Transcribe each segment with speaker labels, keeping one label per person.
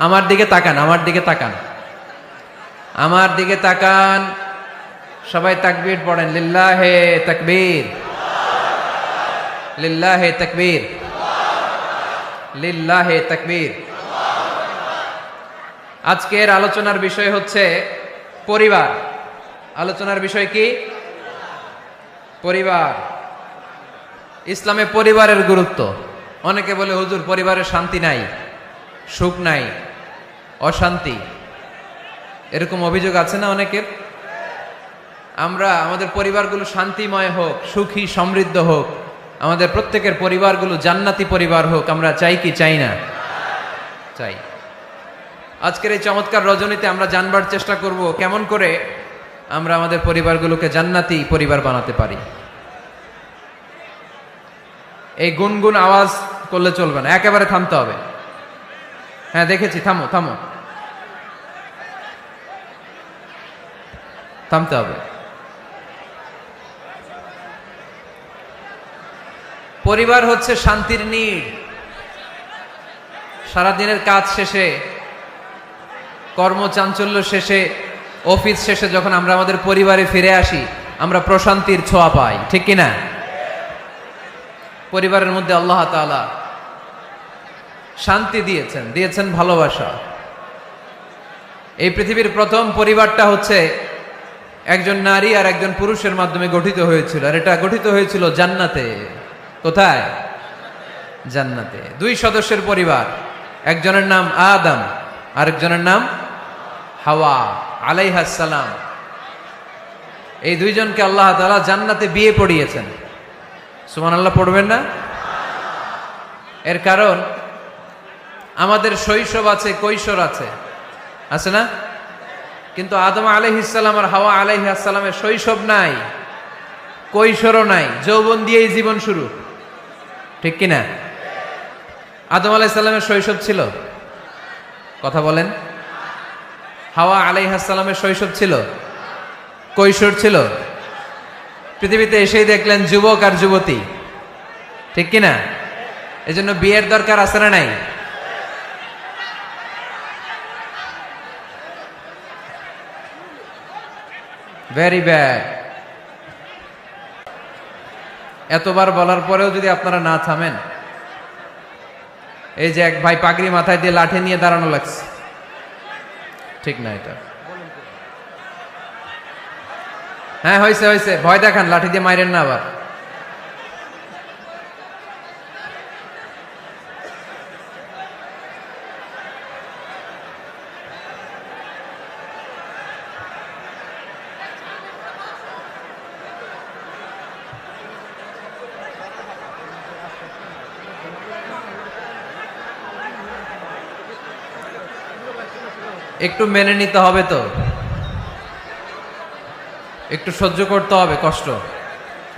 Speaker 1: আমার দিকে তাকান, আমার দিকে তাকান, আমার দিকে তাকান। সবাই তাকবীর পড়েন, লিল্লাহে তাকবীর, লিল্লাহে তাকবীর, লিল্লাহে তাকবীর। আজকের আলোচনার বিষয় হচ্ছে পরিবার। আলোচনার বিষয় কি? পরিবার। ইসলামে পরিবারের গুরুত্ব। অনেকে বলে হুজুর পরিবারের শান্তি নাই, সুখ নাই, অশান্তি, এরকম অভিযোগ আছে না অনেকের? আমরা আমাদের পরিবারগুলো শান্তিময় হোক, সুখী সমৃদ্ধ হোক, আমাদের প্রত্যেকের পরিবারগুলো জান্নাতি পরিবার হোক, আমরা চাই কি চাই না? চাই। আজকের এই চমৎকার রজনীতে আমরা জানবার চেষ্টা করব কেমন করে আমরা আমাদের পরিবারগুলোকে জান্নাতি পরিবার বানাতে পারি। এই গুনগুন আওয়াজ করলে চলবে না, একেবারে থামতে হবে। হ্যাঁ দেখেছি, থামো থামো, থামতে হবে। পরিবার হচ্ছে শান্তির নীড়। সারাদিনের কাজ শেষে, কর্মচাঞ্চল্য শেষে, অফিস শেষে যখন আমরা আমাদের পরিবারে ফিরে আসি, আমরা প্রশান্তির ছোঁয়া পাই, ঠিক কিনা? পরিবারের মধ্যে আল্লাহ তাআলা শান্তি দিয়েছেন, দিয়েছেন ভালোবাসা। এই পৃথিবীর প্রথম পরিবারটা হচ্ছে একজন নারী আর একজন পুরুষের মাধ্যমে গঠিত হয়েছিল, আর এটা গঠিত হয়েছিল জান্নাতে। কোথায়? জান্নাতে। দুই সদস্যের পরিবার, একজনের নাম আদম, আরেকজনের নাম হাওয়া আলাইহাস সালাম। এই দুইজনকে আল্লাহ তাআলা জান্নাতে বিয়ে পড়িয়েছেন। সুবহানাল্লাহ পড়বেন না? এর কারণ আমাদের শৈশব আছে, কৈশোর আছে, আছে না? কিন্তু আদম আলাইহিস সালাম আর হাওয়া আলাইহিস সালামের শৈশব নাই, কৈশোরও নাই, যৌবন দিয়েই জীবন শুরু, ঠিক কিনা? আদম আলাইহিস সালামের শৈশব ছিল? কথা বলেন। হাওয়া আলাইহিস সালামের শৈশব ছিল? কৈশোর ছিল? পৃথিবীতে এসেই দেখলেন যুবক আর যুবতী, ঠিক কিনা? এজন্য বিয়ের দরকার আছে না নাই? Very bad. এতবার বলার পরেও যদি আপনারা না থামেন, এই যে এক ভাই পাগড়ি মাথায় দিয়ে লাঠি নিয়ে দাঁড়ানো লাগছে, ঠিক না এটা? হ্যাঁ হয়েছে হয়েছে, ভয় দেখান, লাঠি দিয়ে মাইরেন না আবার। একটু মেনে নিতে হবে তো, একটু সহ্য করতে হবে কষ্ট।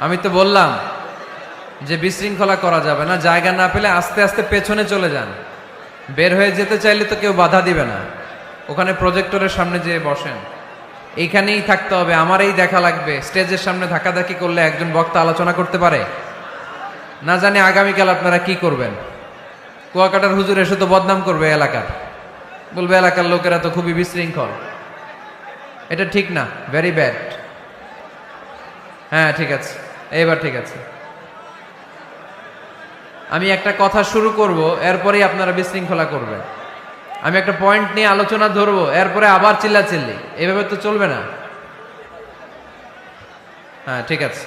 Speaker 1: আমি তো বললাম যে বিশৃঙ্খলা করা যাবে না, জায়গা না পেলে আস্তে আস্তে পেছনে চলে যান। বের হয়ে যেতে চাইলে তো কেউ বাধা দিবে না, ওখানে প্রজেক্টরের সামনে যেয়ে বসেন। এইখানেই থাকতে হবে, আমারই দেখা লাগবে। স্টেজের সামনে ধাক্কাধাক্কি করলে একজন বক্তা আলোচনা করতে পারে না? জানি আগামীকাল আপনারা কি করবেন। কুয়াকাটার হুজুর এসে তো বদনাম করবে এলাকার, বলবে এলাকার লোকেরা তো খুবই বিশৃঙ্খল। এটা ঠিক না, ভেরি ব্যাড। হ্যাঁ ঠিক আছে, এইবার ঠিক আছে। আমি একটা কথা শুরু করব, এরপরেই আপনারা বিশৃঙ্খলা করবেন। আমি একটা পয়েন্ট নিয়ে আলোচনা ধরবো, এরপরে আবার চিল্লাচিল্লি, এভাবে তো চলবে না। হ্যাঁ ঠিক আছে।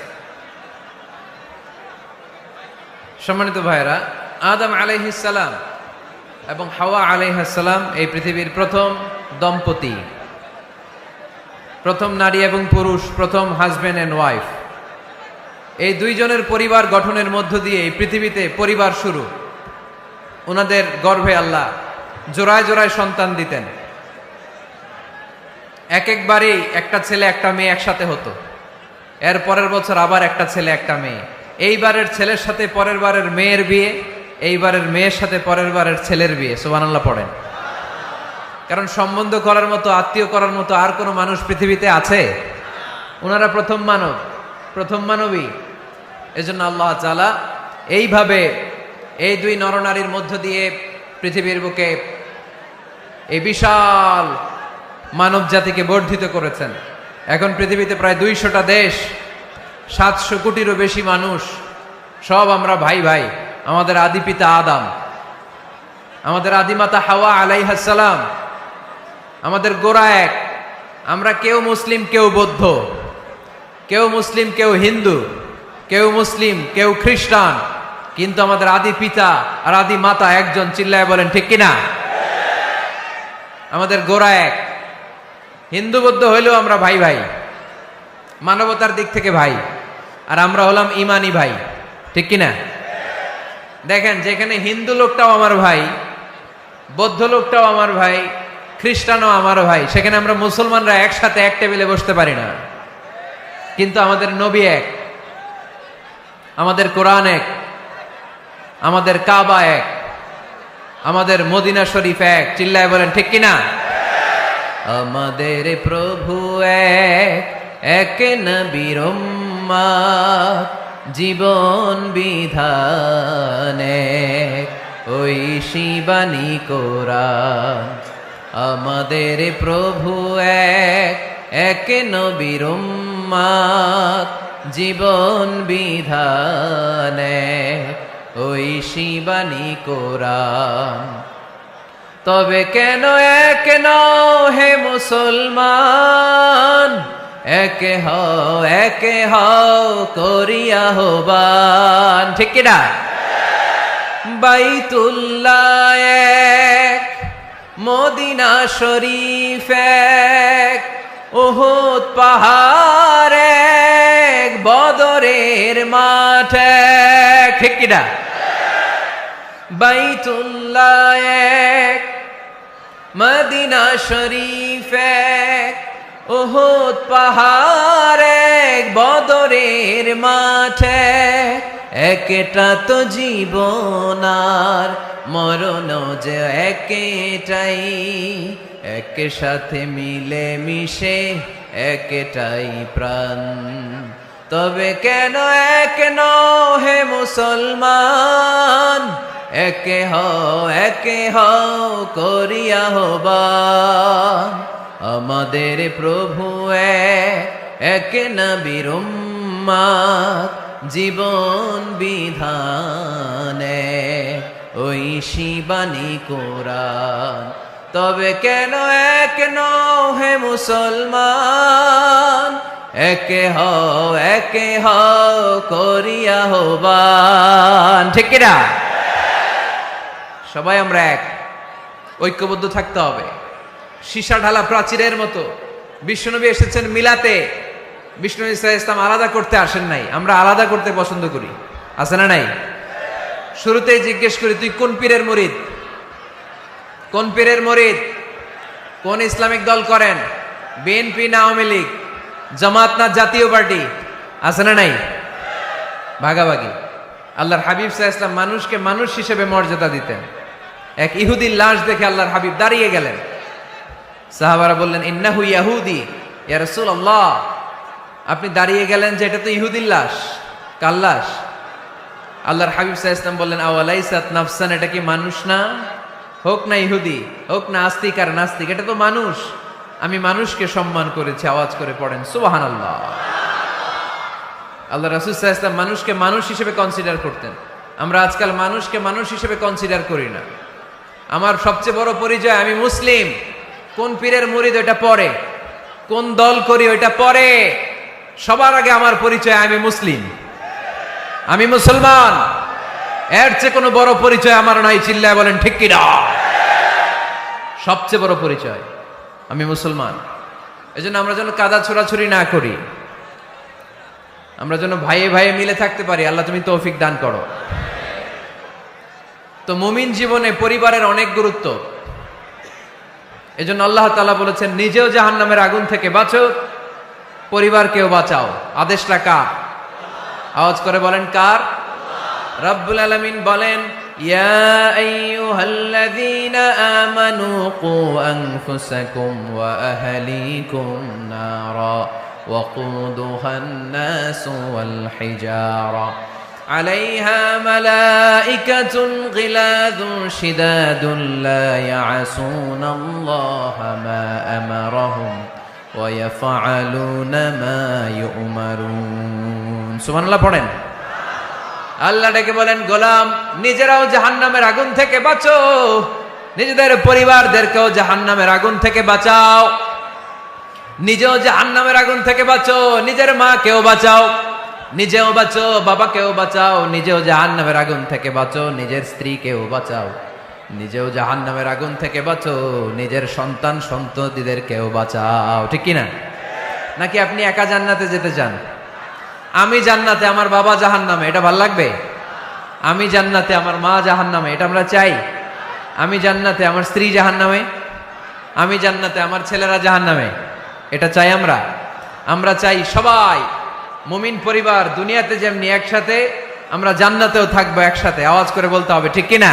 Speaker 1: সম্মানিত ভাইরা, আদম আলাইহিস সালাম এবং হাওয়া আলাইহিস সালাম এই পৃথিবীর প্রথম দম্পতি, প্রথম নারী এবং পুরুষ, প্রথম হাজবেন্ড এন্ড ওয়াইফ। এই দুইজনের পরিবার গঠনের মধ্য দিয়ে এই পৃথিবীতে পরিবার শুরু। ওনাদের গর্ভে আল্লাহ জোড়ায় জোড়ায় সন্তান দিতেন। এক একবারেই একটা ছেলে একটা মেয়ে একসাথে হতো। এর পরের বছর আবার একটা ছেলে একটা মেয়ে। এইবারের ছেলের সাথে পরের বারের মেয়ের বিয়ে, এইবারের মেয়ের সাথে পরের বারের ছেলের বিয়ে। সুবহানাল্লাহ পড়েন। কারণ সম্বন্ধ করার মতো, আত্মীয় করার মতো আর কোনো মানুষ পৃথিবীতে আছে? ওনারা প্রথম মানব, প্রথম মানবী। এজন্য আল্লাহ তাআলা এইভাবে এই দুই নরনারীর মধ্য দিয়ে পৃথিবীর বুকে এই বিশাল মানব জাতিকে বর্ধিত করেছেন। এখন পৃথিবীতে প্রায় 200টা দেশ, 700 কোটিরও বেশি মানুষ, সব আমরা ভাই ভাই। আমাদের আদি পিতা আদম, আমাদের আদিমাতা হাওয়া আলাইহিস সালাম, আমাদের গোড়া এক। আমরা কেউ মুসলিম, কেউ বৌদ্ধ, কেউ মুসলিম, কেউ হিন্দু, কেউ মুসলিম, কেউ খ্রিস্টান, কিন্তু আমাদের আদি পিতা আর আদি মাতা একজন। চিল্লায় বলেন ঠিক কিনা? আমাদের গোড়া এক। হিন্দু বৌদ্ধ হইলেও আমরা ভাই ভাই, মানবতার দিক থেকে ভাই। আর আমরা হলাম ইমানি ভাই, ঠিক কিনা? দেখেন, যেখানে হিন্দু লোকটাও আমার ভাই, বৌদ্ধ লোকটাও আমার ভাই, খ্রিস্টানও আমার ভাই, সেখানে আমরা মুসলমানরা একসাথে এক টেবিলে বসতে পারি না। কিন্তু আমাদের নবী এক, আমাদের কোরআন এক, আমাদের কাবা এক, আমাদের মদিনা শরীফ এক। চিল্লায় বলেন ঠিক কিনা? আমাদের প্রভু এক, এক নবীর উম্মত, জীবন বিধান এক, ওই শিবানী কোরআন। আমাদের প্রভু এক, এক নবীর উম্মত, জীবন বিধান এক, ওই শিবানী কোরআন। তবে কেন এক নও হে মুসলমান, একে হও করিয়া আহ্বান। ঠিক কিনা? বাইতুল্লাহ এক, মদিনা শরীফ এক, উহুদ পাহাড় এক, বদরের মাঠ এক। ঠিক কিনা? বাইতুল্লাহ এক, মদিনা শরীফ এক, উহুদ পাহাড় এক, বদরের মাঠ এক। একটা তো জীবন আর মরণ যে একটাই, এক সাথে মিলে মিশে একটাই প্রাণ। তবে কেন এক নও হে মুসলমান, একে হও করিয়া আহ্বান। আমাদের প্রভু এক, এক নবীর উম্মত, জীবন বিধান এক, ওই শিবানী কোরআন। তবে কেন এক নও হে মুসলমান, একে হও করিয়া আহ্বান। ঠিক কিনা? সবাই আমরা এক, ঐক্যবদ্ধ থাকতে হবে। সীসা ঢালা প্রাচীরের মতো বিশ্বনবী এসেছেন মিলাতে। বিষ্ণু ইসলাম আলাদা করতে আসেন নাই, আমরা আলাদা করতে পছন্দ করি। আছে না নাই? শুরুতেই জিজ্ঞেস করি, তুই কোন পীরের মুরিদ? কোন পীরের মুরিদ? কোন ইসলামিক দল করেন? বিএনপি না আওয়ামী লীগ, জামাত না জাতীয় পার্টি? আছে না নাই? ভাগাভাগি। আল্লাহর হাবিব সাল্লাল্লাহু আলাইহি ওয়াসাল্লাম মানুষকে মানুষ হিসেবে মর্যাদা দিতেন। এক ইহুদির লাশ দেখে আল্লাহর হাবিব দাঁড়িয়ে গেলেন। সাহাবারা বললেন, ইন্নাহু ইয়াহুদি ইয়া রাসূলুল্লাহ। আপনি দাঁড়িয়ে গেলেন যে এটা তো ইহুদির লাশ, কার লাশ? আল্লাহর হাবিব সাল্লাল্লাহু আলাইহি ওয়াসাল্লাম বললেন, আওয়ালাইসাত নাফসান, এটা কি মানুষ না? হোক না ইহুদি, হোক না আস্তিক আর নাস্তিক, এটা তো মানুষ। আমি মানুষকে সম্মান করেছি। আওয়াজ করে পড়েন সুবহানাল্লাহ। আল্লাহ রাসূল সাল্লাল্লাহু আলাইহি ওয়াসাল্লাম মানুষকে মানুষ হিসেবে কনসিডার করতেন। আমরা আজকাল মানুষকে মানুষ হিসেবে কনসিডার করি না। আমার সবচেয়ে বড় পরিচয় আমি মুসলিম। কোন পীরের মুরিদ ওটা পরে, কোন দল করি ওটা পরে। সবার আগে আমার পরিচয় আমি মুসলিম, আমি মুসলমান। এর চেয়ে কোনো বড় পরিচয় আমার নাই। চিল্লায় বলেন ঠিক কিনা? সবচেয়ে বড় পরিচয় আমি মুসলমান। এজন্য আমরা যেন কাদা ছোড়াছুরি না করি, আমরা যেন ভাইয়ে ভাইয়ে মিলে থাকতে পারি। আল্লাহ তুমি তৌফিক দান করো। তো মুমিন জীবনে পরিবারের অনেক গুরুত্ব। এজন্য আল্লাহ তাআলা বলেছেন, নিজেও জাহান্নামের আগুন থেকে বাঁচো, পরিবারকেও বাঁচাও। আদেশটা কার? আওয়াজ করে বলেন কার? রব্বুল আলামিন বলেন, ইয়া আইয়ুহাল্লাযীনা আমানু কু আনফুসাকুম ওয়া আহলিকুম নারা ওয়াকুদুহান নাসু ওয়াল হিজারা আলাইহা মালাইকাতুন গিলাযুন শিদাদুন লা ইয়াসুনাল্লাহা মা আমারাহুম ওয়া ইয়াফআলুনা মা ইউমারুন। সুবহানাল্লাহ পড়েন। আল্লাহ ডেকে বলেন, গোলাম নিজেরাও জাহান্নামের আগুন থেকে বাঁচো, নিজেদের পরিবারদেরকেও জাহান্নামের আগুন থেকে বাঁচাও, নিজেও জাহান্নামের আগুন থেকে বাঁচো, নিজের মাকেও বাঁচাও, নিজেও বাঁচো, বাবাকেও বাঁচাও, নিজেও জাহান্নামের আগুন থেকে বাঁচো, নিজের স্ত্রীকেও বাঁচাও, নিজেও জাহান্নামের আগুন থেকে বাঁচো, নিজের সন্তান সন্ততিদেরকেও বাঁচাও। ঠিক কি না? নাকি আপনি একা জান্নাতে যেতে চান? আমি জান্নাতে, আমার বাবা জাহান্নামে, এটা ভাল লাগবে? আমি জান্নাতে, আমার মা জাহান্নামে, এটা আমরা চাই? আমি জান্নাতে, আমার স্ত্রী জাহান্নামে, আমি জান্নাতে, আমার ছেলেরা জাহান্নামে, এটা চাই আমরা? আমরা চাই সবাই মুমিন পরিবার দুনিয়াতে যেমনি একসাথে, আমরা জান্নাতেও থাকবো একসাথে। আওয়াজ করে বলতে হবে, ঠিক কিনা?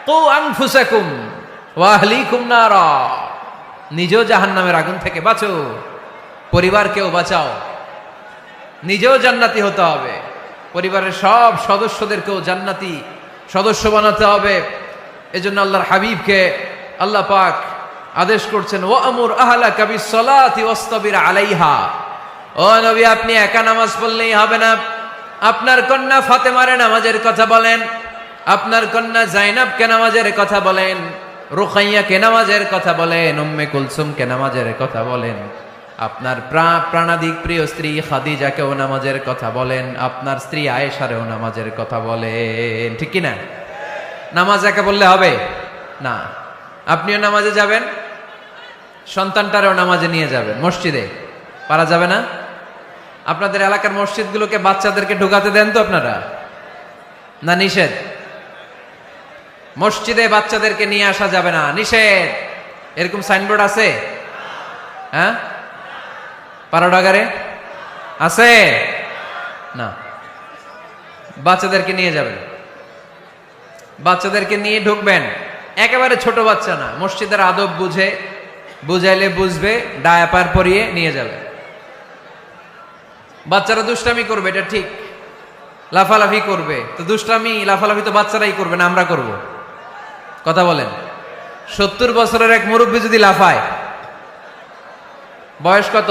Speaker 1: কু আনফুসাকুম ওয়া আহলিকুম নারা, নিজেও জাহান্নামের আগুন থেকে বাঁচো, পরিবারকেও বাঁচাও, নিজেও জান্নাতি হতে হবে, পরিবারের সব সদস্যদেরকেও জান্নাতি সদস্য বানাতে হবে। এজন্য আল্লাহর হাবিবকে আল্লাহ পাক আদেশ করছেন, ওয়ামুর আহলাকা বিসসালাতি ওয়াসতাবির আলাইহা। ও নবী, আপনি একা নামাজ পড়লেই হবে না, আপনার কন্যা ফাতেমারে নামাজের কথা বলেন, আপনার কন্যা জাইনাবকে নামাজের কথা বলেন, রুকাইয়াকে নামাজের কথা বলেন, উম্মে কুলসুমকে নামাজের কথা বলেন, আপনার প্রাণাধিক প্রিয় স্ত্রী খাদিজাকেও নামাজের কথা বলেন, আপনার স্ত্রী আয়েশারেও নামাজের কথা বলেন। ঠিক কি না? নামাজ একা বললে হবে না, আপনিও নামাজে যাবেন, সন্তানটারেও নামাজে নিয়ে যাবেন। মসজিদে পারা যাবে না? আপনাদের এলাকার মসজিদগুলোকে বাচ্চাদেরকে ঢুকাতে দেন তো আপনারা, না নিষেধ? মসজিদে বাচ্চাদেরকে নিয়ে আসা যাবে না, নিষেধ, এরকম সাইনবোর্ড আছে? হ্যাঁ, পাড়াডাগারে আছে না? বাচ্চাদেরকে নিয়ে যাবেন, বাচ্চাদেরকে নিয়ে ঢুকবেন, একেবারে ছোট বাচ্চা না, মসজিদের আদব বুঝে, বুঝাইলে বুঝবে, ডায়াপার পরিয়ে নিয়ে যাবে। বাচ্চারা দুষ্টামি করবে, এটা ঠিক, লাফালাফি করবে, তো দুষ্টামি লাফালাফি তো বাচ্চারাই করবে না, আমরা করব? কথা বলেন। 70 বছরের এক মুরব্বী যদি লাফায়, বয়স কত,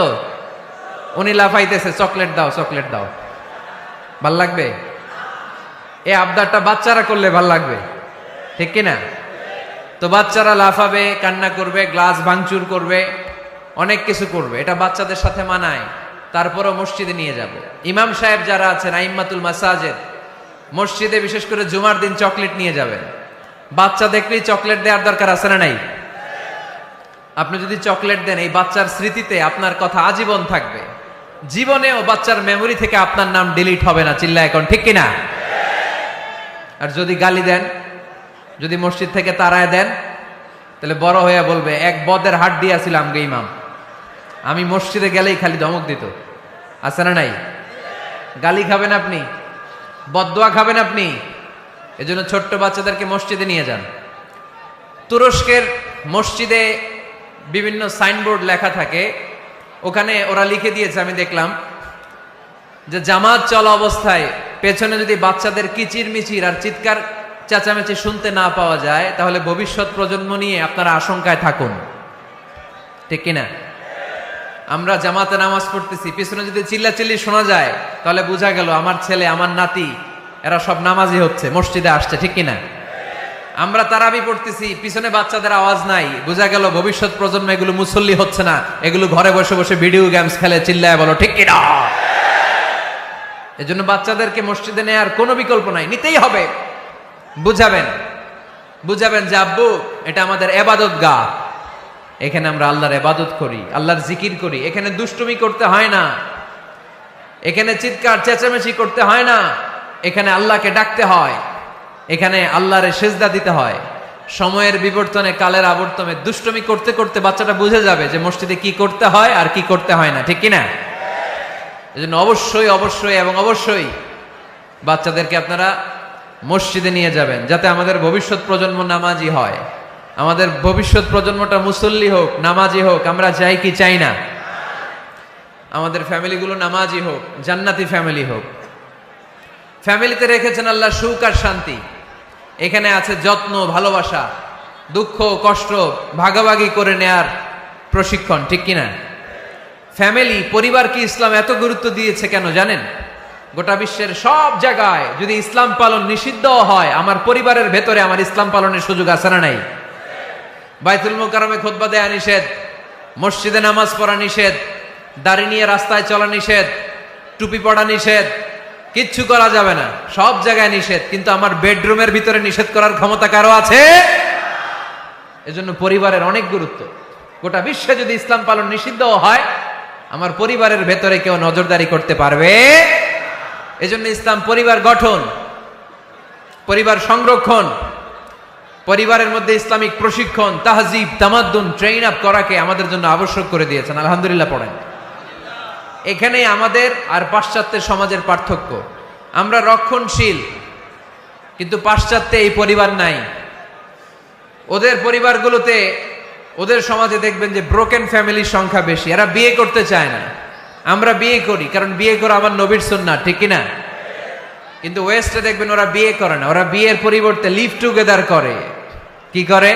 Speaker 1: উনি লাফাইতেছে, চকলেট দাও চকলেট দাও, ভাল লাগবে? এই আবদারটা বাচ্চারা করলে ভাল লাগবে, ঠিক কিনা? তো বাচ্চারা লাফাবে, কান্না করবে, গ্লাস ভাঙচুর করবে, অনেক কিছু করবে, এটা বাচ্চাদের সাথে মানায়। তারপরও মসজিদে নিয়ে যাব। ইমাম সাহেব যারা আছেন, আইম্মাতুল মাসাজিদ, মসজিদে বিশেষ করে জুমার দিন চকলেট নিয়ে যাবেন। বাচ্চা দেখলেই চকলেট দেওয়ার দরকার আছে না নাই? আপনি যদি চকলেট দেন, এই বাচ্চার স্মৃতিতে আপনার কথা আজীবন থাকবে, জীবনেও বাচ্চার মেমোরি থেকে আপনার নাম ডিলিট হবে না। চিল্লা এখন, ঠিক কিনা? আর যদি গালি দেন, যদি মসজিদ থেকে তাড়ায় দেন, তাহলে বড় হয়ে বলবে, এক বদের হাট দিয়েছিলাম গে ইমাম, আমি মসজিদে গেলেই খালি ধমক দিত। আছে না নাই? গালি খাবেন আপনি, বদদোয়া খাবেন আপনি। এজন্য ছোট্ট বাচ্চাদেরকে মসজিদে নিয়ে যান। তুরস্কের মসজিদে বিভিন্ন সাইনবোর্ড লেখা থাকে, ওখানে ওরা লিখে দিয়েছে, আমি দেখলাম, যে জামাত চলা অবস্থায় পেছনে যদি বাচ্চাদের কিচির মিচির আর চিৎকার চেঁচামেচি শুনতে না পাওয়া যায়, তাহলে ভবিষ্যৎ প্রজন্ম নিয়ে আপনারা আশঙ্কায় থাকুন। ঠিক কিনা? আমরা জামাতে নামাজ পড়তেছি, পিছনে যদি চিল্লাচিল্লি শোনা যায়, তাহলে বোঝা গেল আমার ছেলে, আমার নাতি, এরা সব নামাজি হচ্ছে, মসজিদে আসছে। ঠিক কিনা? আমরা তারাবি পড়তেছি, পিছনে বাচ্চাদের আওয়াজ নাই, বোঝা গেল ভবিষ্যৎ প্রজন্ম এগুলো মুসল্লি হচ্ছে না, এগুলো ঘরে বসে বসে ভিডিও গেমস খেলে। চিল্লায় বলো, ঠিক কিনা? এজন্য বাচ্চাদেরকে মসজিদে নেওয়ার কোনো বিকল্প নাই, নিতেই হবে। বুঝাবেন, বুঝাবেন যে আব্বু, এটা আমাদের এবাদত গা, এখানে আমরা আল্লাহর ইবাদত করি, আল্লাহর জিকির করি, এখানে দুষ্টুমি করতে হয় না, এখানে চিৎকার চেঁচামেচি করতে হয় না, এখানে আল্লাহকে ডাকতে হয়, এখানে আল্লাহরে সেজদা দিতে হয়। সময়ের বিবর্তনে, কালের আবর্তনে দুষ্টুমি করতে করতে বাচ্চাটা বুঝে যাবে যে মসজিদে কি করতে হয় আর কি করতে হয় না। ঠিক কিনা? এজন্য অবশ্যই অবশ্যই এবং অবশ্যই বাচ্চাদেরকে আপনারা মসজিদে নিয়ে যাবেন, যাতে আমাদের ভবিষ্যৎ প্রজন্ম নামাজি হয়, আমাদের ভবিষ্যৎ প্রজন্মটা মুসল্লি হোক, নামাজি হোক। আমরা চাই কি চাই না? আমাদের ফ্যামিলিগুলো নামাজি হোক, জান্নাতি ফ্যামিলি হোক। ফ্যামিলিতে রেখেছেন আল্লাহ সুখ আর শান্তি। এখানে আছে যত্ন, ভালোবাসা, দুঃখ কষ্ট ভাগাভাগি করে নেয়ার প্রশিক্ষণ, ঠিক কিনা? ফ্যামিলি, পরিবারকে ইসলাম এত গুরুত্ব দিয়েছে কেন জানেন? গোটা বিশ্বের সব জায়গায় যদি ইসলাম পালন নিষিদ্ধ হয়, আমার পরিবারের ভেতরে আমার ইসলাম পালনের সুযোগ আছে না নাই? বাইতুল মুকাররমে খুতবা দেয়া নিষেধ, মসজিদে নামাজ পড়া নিষেধ, দাড়ি নিয়ে রাস্তায় চলা নিষেধ, টুপি পড়া নিষেধ, কিচ্ছু করা যাবে না, সব জায়গায় নিষেধ। কিন্তু আমার বেডরুমের ভিতরে নিষেধ করার ক্ষমতা কারো আছে? এজন্য পরিবারের অনেক গুরুত্ব। গোটা বিশ্বে যদি ইসলাম পালন নিষিদ্ধ হয়, আমার পরিবারের ভেতরে কেউ নজরদারি করতে পারবে? এজন্য ইসলাম পরিবার গঠন, পরিবার সংরক্ষণ, পরিবারের মধ্যে ইসলামিক প্রশিক্ষণ, তাহজিব, তামাদ্দুন, ট্রেন আপ করাকে আমাদের জন্য আবশ্যক করে দিয়েছেন। আলহামদুলিল্লাহ পড়েন। এখানে আমাদের আর পাশ্চাত্যের সমাজের পার্থক্য। আমরা রক্ষণশীল, কিন্তু পাশ্চাত্যে এই পরিবার নাই। ওদের পরিবারগুলোতে, ওদের সমাজে দেখবেন যে ব্রোকেন ফ্যামিলির সংখ্যা বেশি, এরা বিয়ে করতে চায় না। আমরা বিয়ে করি, কারণ বিয়ে করা আমার নবীর সুন্নাহ, ঠিক কিনা? কিন্তু ওয়েস্টে দেখবেন ওরা বিয়ে করে না, ওরা বিয়ের পরিবর্তে লিভ টুগেদার করে। কি করে?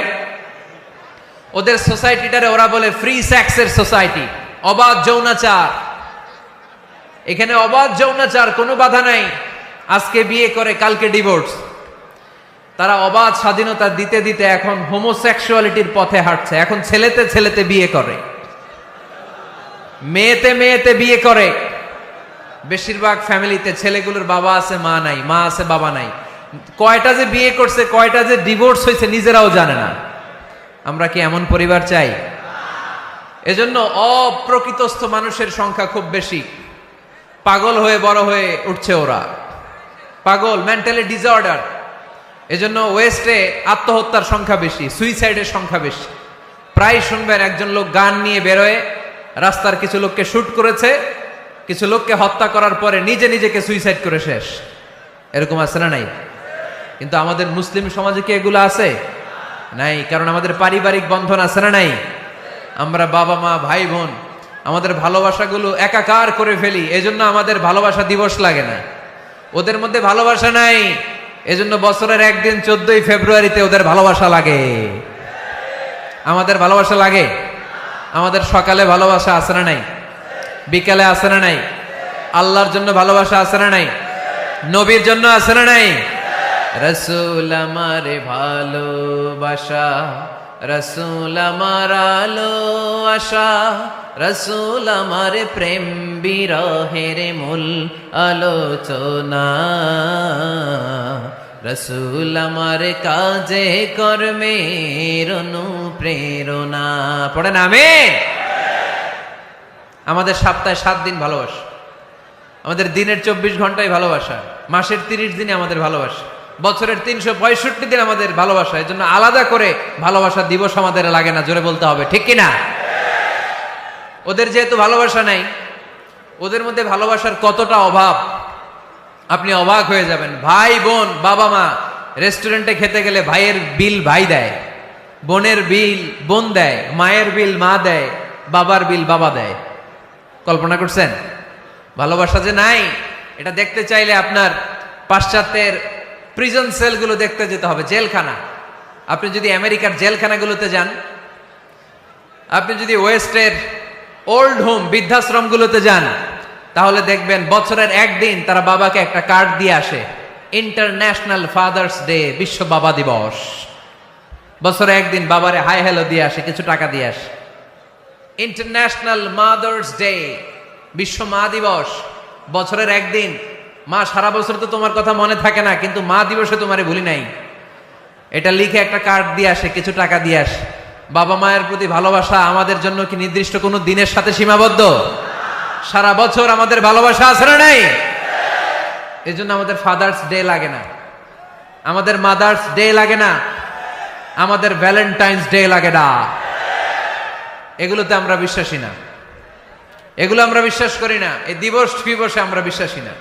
Speaker 1: ওদের সোসাইটিটারে ওরা বলে ফ্রি সেক্সের সোসাইটি, অবাধ যৌনাচার। এখানে অবাধ যৌনাচার, কোনো বাধা নাই। আজকে বিয়ে করে কালকে ডিভোর্স। তারা অবাধ স্বাধীনতা দিতে দিতে এখন হোমোসেক্সুয়ালিটির পথে হাঁটছে। এখন ছেলেতে ছেলেতে বিয়ে করে, মেয়েতে মেয়েতে বিয়ে করে। বেশিরভাগ ফ্যামিলিতে ছেলেগুলোর বাবা আছে মা নাই, মা আছে বাবা নাই। কয়টা যে বিয়ে করছে, কয়টা যে ডিভোর্স হয়েছে নিজেরাও জানে না। আমরা কি এমন পরিবার চাই? এজন্য অপ্রকৃতস্থ মানুষের সংখ্যা খুব বেশি। পাগল হয়ে বড় হয়ে উঠছে ওরা, পাগল, মেন্টালি ডিসঅর্ডার। এজন্য ওয়েস্টে আত্মহত্যার সংখ্যা বেশি, সুইসাইডের সংখ্যা বেশি। প্রায় শুনবেন একজন লোক গান নিয়ে বেরোয়, রাস্তার কিছু লোককে শুট করেছে, কিছু লোককে হত্যা করার পরে নিজে নিজেকে সুইসাইড করে শেষ। এরকম আছে না নাই? কিন্তু আমাদের মুসলিম সমাজে কি এগুলো আছে? নাই। কারণ আমাদের পারিবারিক বন্ধন আছে না নাই? আমরা বাবা মা ভাই বোন আমাদের ভালোবাসাগুলো একাকার করে ফেলি, এজন্য আমাদের ভালোবাসা দিবস লাগে না। ওদের মধ্যে ভালোবাসা নাই, এজন্য বছরের একদিন 14ই ফেব্রুয়ারিতে ওদের ভালোবাসা লাগে। আমাদের ভালোবাসা লাগে? আমাদের সকালে ভালোবাসা আছে না নাই? বিকালে আছে না নাই? আল্লাহর জন্য ভালোবাসা আছে না নাই? নবীর জন্য আছে না নাই? রাসূল আমারে ভালোবাসা, রাসূল আমার আলো আশা, রাসূল আমার প্রেম বিরহের মূল আলোচনা, রাসূল আমার কাজে কর্মের অনুপ্রেরণা। পড়েন আমিন। আমাদের সপ্তাহে 7 দিন ভালোবাসা, আমাদের দিনের 24 ঘন্টায় ভালোবাসা, মাসের 30 দিনে আমাদের ভালোবাসা, বছরের 365 দিন আমাদের ভালোবাসা। এর জন্য আলাদা করে ভালোবাসা দিবস আমাদের লাগে না, জোরে বলতে হবে, ঠিক কিনা? ওদের যেহেতু ভালোবাসা নাই, ওদের মধ্যে ভালোবাসার কতটা অভাব আপনি অবাক হয়ে যাবেন। ভাই বোন, বাবা মা রেস্টুরেন্টে খেতে গেলে ভাইয়ের বিল ভাই দেয়, বোনের বিল বোন দেয়, মায়ের বিল মা দেয়, বাবার বিল বাবা দেয়। কল্পনা করছেন? ভালোবাসা যে নাই, এটা দেখতে চাইলে আপনার পাশ্চাত্যের প্রিজন সেলগুলো দেখতে যেতে হবে, জেলখানা। আপনি যদি আমেরিকার জেলখানাগুলোতে যান, আপনি যদি ওয়েস্টের ওল্ড হোম বৃদ্ধাশ্রমগুলোতে যান, তাহলে দেখবেন বছরের একদিন তারা বাবাকে একটা কার্ড দিয়ে আসে, ইন্টারন্যাশনাল ফাদার্স ডে, বিশ্ব বাবা দিবস। বছরে একদিন বাবারে হাই হ্যালো দিয়ে আসে, কিছু টাকা দিয়ে আসে। ইন্টারন্যাশনাল মাদার্স ডে, বিশ্ব মা দিবস। বছরের একদিন। মা, সারা বছর তো তোমার কথা মনে থাকে না, কিন্তু মা দিবসে তোমারে ভুলি নাই, এটা লিখে একটা কার্ড দিয়ে আসে, কিছু টাকা দিয়ে আসে। বাবা মায়ের প্রতি ভালোবাসা আমাদের জন্য কি নির্দিষ্ট কোনো দিনের সাথে সীমাবদ্ধ? সারা বছর আমাদের ভালোবাসা আছে না নাই? এই জন্য আমাদের ফাদার্স ডে লাগে না, আমাদের মাদার্স ডে লাগে না, আমাদের ভ্যালেন্টাইন্স ডে লাগে না। এগুলোতে আমরা বিশ্বাসী না, এগুলো আমরা বিশ্বাস করি না। এই দিবস ফিবসে আমরা বিশ্বাসী না।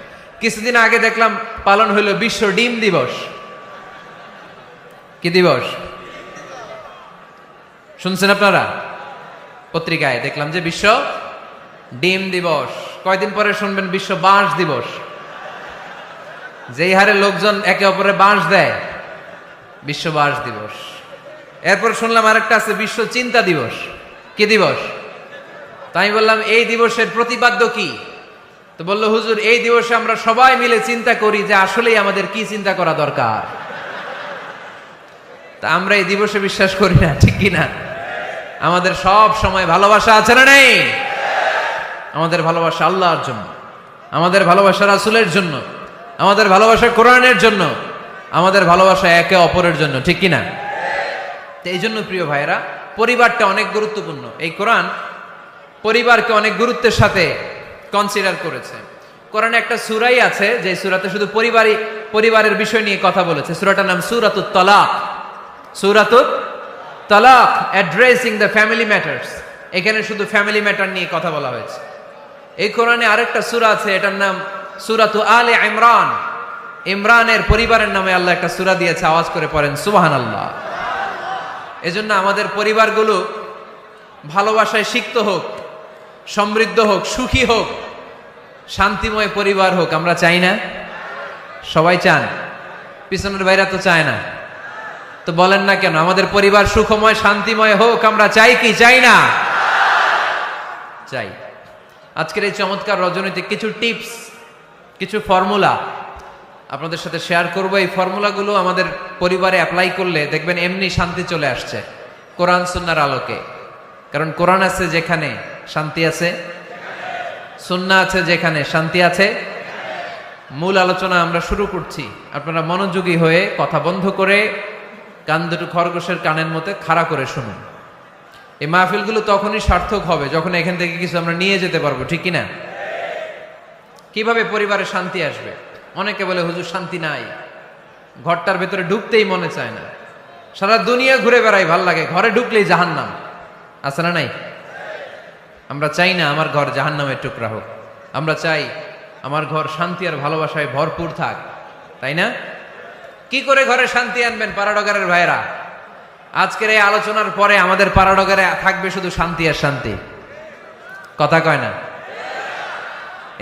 Speaker 1: কিছুদিন আগে দেখলাম পালন হইল বিশ্ব ডিম দিবস। কি দিবস শুনছেন আপনারা? পত্রিকায় দেখলাম যে বিশ্ব ডিম দিবস। কয়দিন পরে শুনবেন বিশ্ব বাঁশ দিবস। যেই হারে লোকজন একে অপরে বাঁশ দেয়, বিশ্ব বাঁশ দিবস। এরপর শুনলাম আরেকটা আছে বিশ্ব চিন্তা দিবস। কি দিবস? তাই আমি বললাম এই দিবসের প্রতিপাদ্য কি? তো বললো হুজুর এই দিবসে আমরা সবাই মিলে চিন্তা করি যে আসলেই আমাদের কি চিন্তা করা দরকার। তা আমরা এই দিবসে বিশ্বাস করি না, ঠিক কি না? আমাদের সব সময় ভালোবাসা আছে না নেই? আমাদের ভালোবাসা আল্লাহর জন্য, আমাদের ভালোবাসা রাসূলের জন্য, আমাদের ভালোবাসা কোরআনের জন্য, আমাদের ভালোবাসা একে অপরের জন্য, ঠিক কি না? তো এই জন্য প্রিয় ভাইয়েরা, পরিবারটা অনেক গুরুত্বপূর্ণ। এই কোরআন পরিবারকে অনেক গুরুত্বের সাথে কনসিডার করেছে। কোরআনে একটা সূরাই আছে যে সূরাতে শুধু পরিবারের বিষয় নিয়ে কথা বলেছে। সূরাটার নাম সূরাতুত তালাক। সূরাতুত তালাক, অ্যাড্রেসিং দ্য ফ্যামিলি ম্যাটার্স। এখানে শুধু ফ্যামিলি ম্যাটার নিয়ে কথা বলা হয়েছে। এই কোরআনে আরেকটা সূরা আছে, এটার নাম সূরাতু আলে ইমরান। ইমরানের পরিবারের নামে আল্লাহ একটা সূরা দিয়েছে। আওয়াজ করে পড়েন সুবহানাল্লাহ। এজন্য আমাদের পরিবারগুলো ভালোবাসায় সিক্ত হোক, সমৃদ্ধ হোক, সুখী হোক, শান্তিময় পরিবার হোক। আমরা চাই না? সবাই চান? পিছনের ভাইরা তো চায় না। তো বলেন না কেন? আমাদের পরিবার সুখময় শান্তিময় হোক আমরা চাই কি চাই না? চাই। আজকের এই চমৎকার রজনীতে কিছু টিপস, কিছু ফর্মুলা আপনাদের সাথে শেয়ার করব। এই ফর্মুলাগুলো আমাদের পরিবারে অ্যাপ্লাই করলে দেখবেন এমনি শান্তি চলে আসছে কোরআন সুন্নাহর আলোকে। কারণ কোরআন আছে যেখানে শান্তি আছে, সুন্নাহ আছে যেখানে শান্তি আছে। মূল আলোচনা আমরা শুরু করছি। আপনারা মনোযোগী হয়ে কথা বন্ধ করে কান দুটো খরগোশের কানের মতো খাড়া করে শুনুন। এই মাহফিলগুলো তখনই সার্থক হবে যখন এখান থেকে কিছু আমরা নিয়ে যেতে পারবো, ঠিক কিনা? কিভাবে পরিবারে শান্তি আসবে? অনেকে বলে হুজুর শান্তি নাই, ঘরটার ভেতরে ঢুকতেই মনে চায় না, সারা দুনিয়া ঘুরে বেড়াই, ভাল লাগে, ঘরে ঢুকলেই জাহান্নাম। আছে না নাই? আমরা চাই না আমার ঘর জাহান্নামের টুকরা হোক। আমরা চাই আমার ঘর শান্তি আর ভালোবাসায় ভরপুর থাক, তাই না? কি করে ঘরে শান্তি আনবেন পাড়াডগারের ভাইরা? আজকের এই আলোচনার পরে আমাদের পাড়াডগারে থাকবে শুধু শান্তি আর শান্তি। কথা কয় না?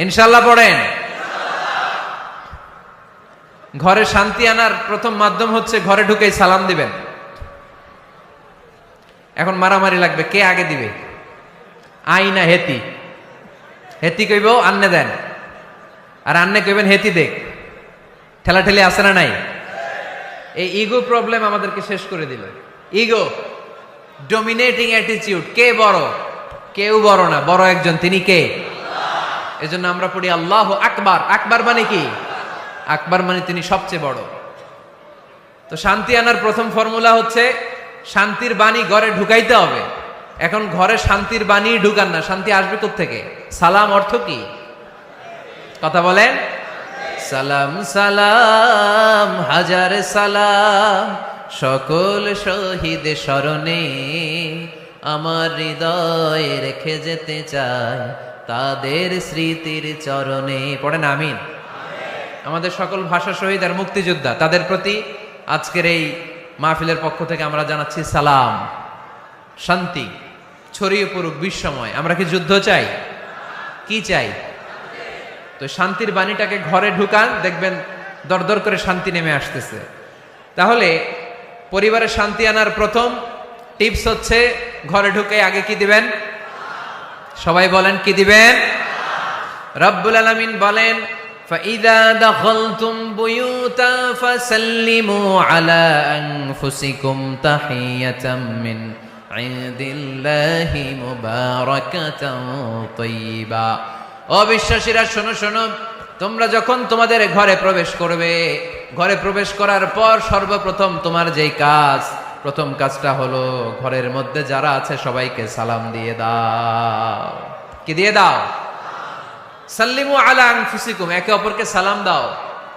Speaker 1: ইনশাআল্লাহ পড়েন। ঘরে শান্তি আনার প্রথম মাধ্যম হচ্ছে ঘরে ঢুকেই সালাম দিবেন। এখন মারামারি লাগবে, কে আগে দিবে? আই না হেতি? হেতি কইব আন্নে দেন, আর আন্নে কইবেন হেতি দেখ। ঠেলাঠেলি আছে না নাই? এই ইগো প্রবলেম আমাদেরকে শেষ করে দিল। Ego, dominating attitude. কে বড়? কেউ বড় না, বড় একজন, তিনি কে? এজন্য আমরা পড়ি আল্লাহু আকবার। আকবার মানে কি? আকবার মানে তিনি সবচেয়ে বড়। তো শান্তি আনার প্রথম ফর্মুলা হচ্ছে শান্তির বাণী ঘরে ঢুকাইতে হবে। এখন ঘরে শান্তির বাণী ঢুকান না, শান্তি আসবে কোত্থেকে? সালাম অর্থ কি? কথা বলেন। সালাম সালাম হাজার সালাম সকল শহীদ স্মরণে, আমার হৃদয় রেখে যেতে চাই তাদের স্মৃতির চরণে। পড়েন আমিন। আমাদের সকল ভাষা শহীদ আর মুক্তিযোদ্ধা, তাদের প্রতি আজকের এই মাহফিলের পক্ষ থেকে আমরা জানাচ্ছি সালাম। শান্তি ছড়িয়ে পড়ুক বিশ্বময়। আমরা কি যুদ্ধ চাই? কি চাই? তো শান্তির বাণীটাকে ঘরে ঢুকান, দেখবেন দরদর করে শান্তি নেমে আসতেছে। তাহলে পরিবারে শান্তি আনার প্রথম টিপস হচ্ছে ঘরে ঢুকে আগে কি দিবেন? সবাই বলেন কি দিবেন? রব্বুল আলামিন বলেন فَإِذَا دَخَلْتُمْ بُيُوتًا فَسَلِّمُوا عَلَىٰ أَنفُسِكُمْ تَحِيَّةً مِّنْ عِندِ اللَّهِ مُبَارَكَةً طَيِّبَةً। অবিশ্বাসীরা শোনো শোনো, তোমরা যখন তোমাদের ঘরে প্রবেশ করবে, ঘরে প্রবেশ করার পর সর্বপ্রথম তোমার যেই কাজ, প্রথম কাজটা হলো ঘরের মধ্যে যারা আছে সবাইকে সালাম দিয়ে দাও। কি দিয়ে দাও? সাল্লিমু আলা আনফুসিকুম, একে অপরকে সালাম দাও।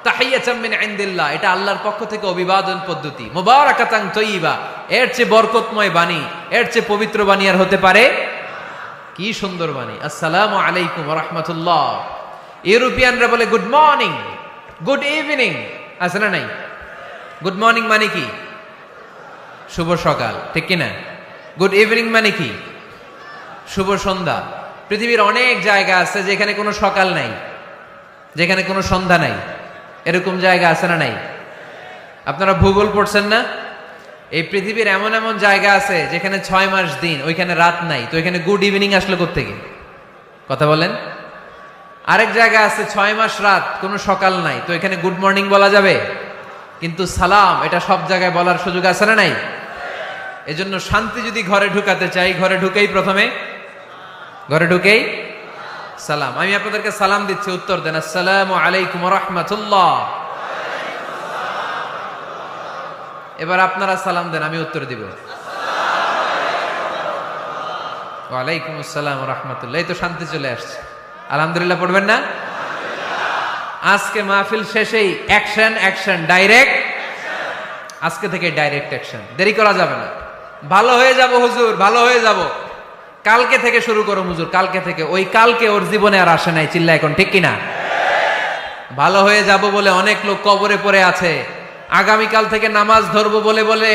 Speaker 1: তাহিয়াতাম মিন ইনদিল্লাহ, এটা আল্লাহর পক্ষ থেকে অভিবাদন পদ্ধতি। মুবারাকাতান তাইয়্যিবা, এর চেয়ে বরকতময় বাণী, এর চেয়ে পবিত্র বাণী আর হতে পারে? কি সুন্দর বাণী! আসসালামু আলাইকুম ওয়া রাহমাতুল্লাহ। ইউরোপিয়ানরা বলে গুড মর্নিং, গুড ইভিনিং, আছে না নাই? গুড মর্নিং মানে কি? শুভ সকাল, ঠিক কি না? গুড ইভিনিং মানে কি? শুভ সন্ধ্যা। পৃথিবীর অনেক জায়গা আছে যেখানে কোনো সকাল নাই, যেখানে কোনো সন্ধ্যা নাই। এরকম জায়গা আছে না নাই? আপনারা ভূগোল পড়ছেন না? এই পৃথিবীর এমন এমন জায়গা আছে যেখানে 6 মাস দিন, ওইখানে রাত নাই, তো এখানে গুড ইভিনিং আসলো কোত্থেকে? কথা বলেন। আরেক জায়গা আছে 6 মাস রাত, কোনো সকাল নাই, তো এখানে গুড মর্নিং বলা যাবে? কিন্তু সালাম এটা সব জায়গায় বলার সুযোগ আছে না নাই? এজন্য শান্তি যদি ঘরে ঢুকাতে চাই, ঘরে ঢুকেই সালাম। আমি আপনাদেরকে সালাম দিচ্ছি, উত্তর দেন। আসসালামু আলাইকুম ওয়া রাহমাতুল্লাহ। এবার আপনারা সালাম দেন, আমি উত্তর দিব। ওয়া আলাইকুম আসসালাম ওয়া রাহমাতুল্লাহ। এই তো শান্তি চলে আসছে। আলহামদুলিল্লাহ পড়বেন না? আজকে মাহফিল শেষেই অ্যাকশন, ডাইরেক্ট। আজকে থেকে ডাইরেক্ট অ্যাকশন, দেরি করা যাবে না। ভালো হয়ে যাব হুজুর, ভালো হয়ে যাব। কালকে থেকে শুরু করো হুজুর, কালকে থেকে। ওই কালকে ওর জীবনে আর আসে নাই, চিল্লা এখন, ঠিক কিনা? ভালো হয়ে যাব বলে অনেক লোক কবরে পড়ে আছে। আগামীকাল থেকে নামাজ ধরবো বলে বলে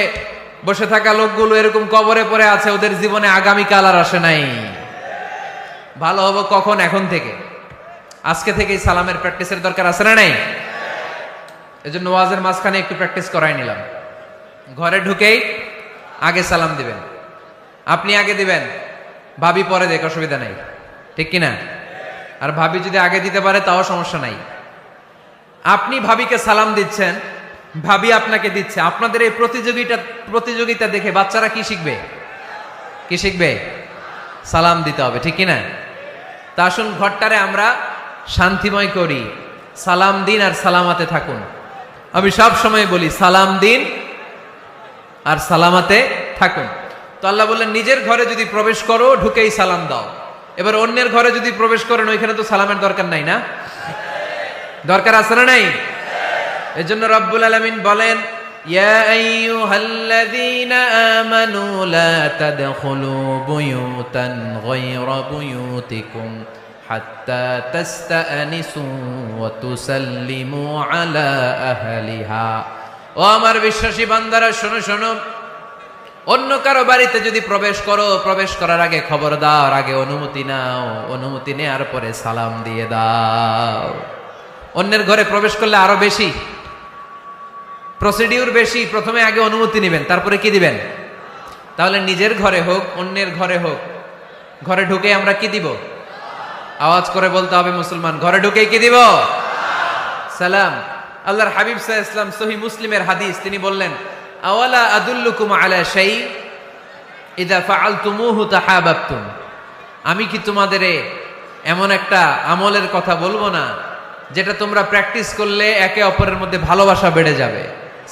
Speaker 1: বসে থাকা লোকগুলো এরকম কবরে পড়ে আছে, ওদের জীবনে আগামীকাল আর আসে নাই। ভালো হবো কখন? এখন থেকে। আজকে থেকেই সালামের প্র্যাকটিসের দরকার আছে না নাই? এজন্য ওয়াজের মাঝখানে একটু প্র্যাকটিস করাই নিলাম। ঘরে ঢুকেই আগে সালাম দিবেন। আপনি আগে দিবেন, ভাবি পরে দেখ, অসুবিধা নাই, ঠিক কিনা? আর ভাবি যদি আগে দিতে পারে তাও সমস্যা নাই। আপনি ভাবিকে সালাম দিচ্ছেন, ভাবি আপনাকে দিচ্ছে। আপনাদের এই প্রতিযোগিতা দেখে বাচ্চারা কি শিখবে? সালাম দিতে হবে, ঠিক কিনা? তা আসুন ঘরটারে আমরা শান্তিময় করি। সালাম দিন আর সালামাতে থাকুন। আমি সব সময় বলি, সালাম দিন আর সালামাতে থাকুন। তো আল্লাহ বললেন, নিজের ঘরে যদি প্রবেশ করো ঢুকেই সালাম দাও। এবার অন্যের ঘরে যদি প্রবেশ করেন, ওইখানে তো সালামের দরকার নাই না? দরকার আছে না নাই? এজন্য রব্বুল আলামিন বলেন, ইয়া আইয়ুহাল্লাযীনা আমানু লা তাদখুলু বুয়ুতান গায়রা বুয়ুতিকুম হাত্তা তাস্তানিসু ওয়া তুসাল্লিমু আলা আহলিহা। ও আমার বিশ্বাসী বান্দারা, শোনো শোনো, অন্য কারো বাড়িতে যদি প্রবেশ করো, প্রবেশ করার আগে খবর দাও, আগে অনুমতি নাও, অনুমতি নেওয়ার পরে সালাম দিয়ে দাও। অন্যের ঘরে প্রবেশ করলে আরো বেশি প্রসিডিউর বেশি। প্রথমে আগে অনুমতি নেবেন, তারপরে কি দিবেন? তাহলে নিজের ঘরে হোক, অন্যের ঘরে হোক, ঘরে ঢুকে আমরা কি দিব? আওয়াজ করে বলতে হবে মুসলমান, ঘরে ঢুকে কি দিব? সালাম। আল্লাহর হাবিব সাল্লাল্লাহু আলাইহি ওয়াসাল্লাম সহিহ মুসলিমের হাদিস, তিনি বললেন, আওয়ালা আদুল্লুকুম আলা শাই ইযা ফাআলতুমুহু তাহাবাবতুম। আমি কি তোমাদের এমন একটা আমলের কথা বলবো না যেটা তোমরা প্র্যাকটিস করলে একে অপরের মধ্যে ভালোবাসা বেড়ে যাবে?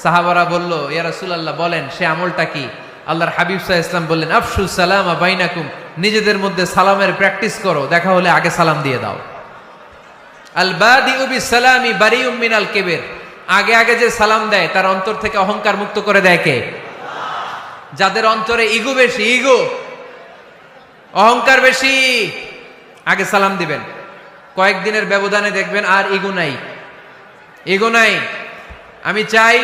Speaker 1: সাহাবারা বলল, ইয়া রাসূলুল্লাহ বলেন, সে আমলটা কি? আল্লাহর হাবিব সাল্লাল্লাহু আলাইহি ওয়াসাল্লাম বললেন, আফশুস সালামা বাইনাকুম। নিজেদের মধ্যে সালামের প্র্যাকটিস করো, দেখা হলে আগে সালাম দিয়ে দাও। আল বাদিউ বিসসালামি বারিউম মিনাল কিবর। আগে আগে যে সালাম দেয় তার অন্তর থেকে অহংকার মুক্ত করে দেয় কে? যাদের অন্তরে ইগো বেশি, অহংকার বেশি, আগে সালাম দিবেন। কয়েকদিনের ব্যবধানে দেখবেন আর ইগো নাই। আমি চাই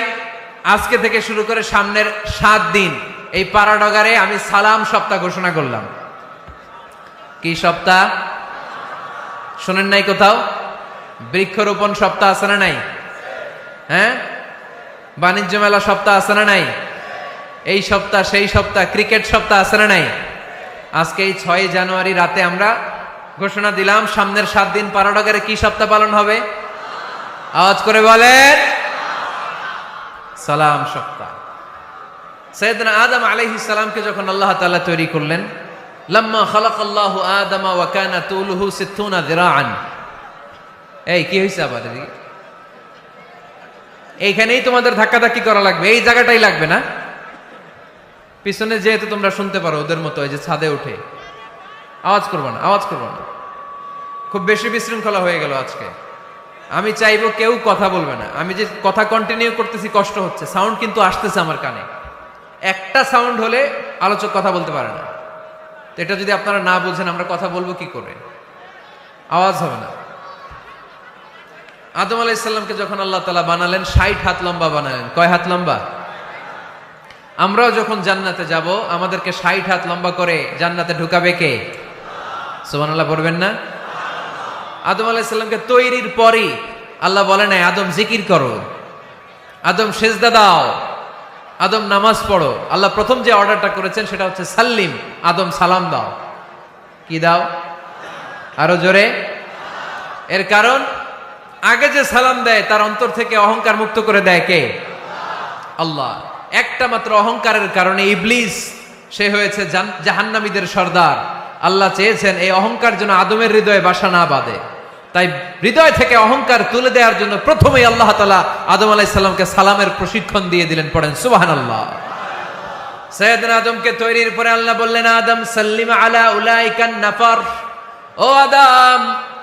Speaker 1: আজকে থেকে শুরু করে সামনের 7 দিন এই পাড়াডগারে আমি সালাম সপ্তাহ ঘোষণা করলাম। কি সপ্তাহ? শোনেন নাই কোথাও? বৃক্ষরোপণ সপ্তাহ আছে না নাই? হ্যাঁ, বাণিজ্য মেলা সপ্তাহ আছে না নাই? এই সপ্তাহ, সেই সপ্তাহ, ক্রিকেট সপ্তাহ আছে না নাই? আজকে এই 6 জানুয়ারি রাতে আমরা ঘোষণা দিলাম, সামনের 7 দিন পাড়াডগারে কি সপ্তাহ পালন হবে? আওয়াজ করে বলেন, সালাম সপ্তাহ। সাইয়েদনা আদম আলাইহিস সালামকে যখন আল্লাহ তাআলা তৈরি করলেন, লাম্মা খালাকাল্লাহু আদামা ওয়া কানা তুলুহু 60 যিরাআন। এই কি হইছে আবার এদিকে? এইখানেই তোমাদের ধাক্কাধাক্কি করা লাগবে, এই জায়গাটাই লাগবে না? পিছনে যেহেতু তোমরা শুনতে পারো ওদের মতো, এই যে ছাদে উঠে আওয়াজ করবো না। খুব বেশি বিশৃঙ্খলা হয়ে গেল আজকে। আমি চাইবো কেউ কথা বলবে না। আমি যে কথা কন্টিনিউ করতেছি কষ্ট হচ্ছে, সাউন্ড কিন্তু আসতেছে আমার কানে। একটা সাউন্ড হলে আলোচক কথা বলতে পারে না। তো এটা যদি আপনারা না বুঝেন, আমরা কথা বলবো কি করে? আওয়াজ হবে না। আদম আলাইহিস সালামকে যখন আল্লাহ তাআলা বানালেন, 60 হাত লম্বা বানালেন। কয় হাত লম্বা? আমরাও যখন জান্নাতে যাব, আমাদেরকে 60 হাত লম্বা করে জান্নাতে ঢুকাবে কে? সুবহানাল্লাহ পড়বেন না? আদম আলাইহিস সালামকে তৈরির পরই আল্লাহ বলে নাই আদম জিকির করো, আদম সেজদা দাও, আদম নামাজ পড়ো। আল্লাহ প্রথম যে অর্ডারটা করেছেন সেটা হচ্ছে সাল্লিম, আদম সালাম দাও। কি দাও? আরো জোরে। এর কারণ আগে যে সালাম দেয় তার অন্তর থেকে অহংকার মুক্ত করে দেয় কে? আল্লাহ। একটা মাত্র অহংকারের কারণে ইবলিস সে হয়েছে জাহান্নামীদের সর্দার। আল্লাহ চেয়েছেন এই অহংকার যেন আদমের হৃদয়ে বাসা না বাঁধে, তাই হৃদয় থেকে অহংকার তুলে দেওয়ার জন্য প্রথমেই আল্লাহ তাআলা আদম আলাইহিস সালামকে সালামের প্রশিক্ষণ দিয়ে দিলেন। পড়েন সুবহানাল্লাহ। সাইয়েদনা আদমকে তৈরির পরে আল্লাহ বললেন, আদম সাল্লিম আলা উলাইকান নাফার। ও আদম,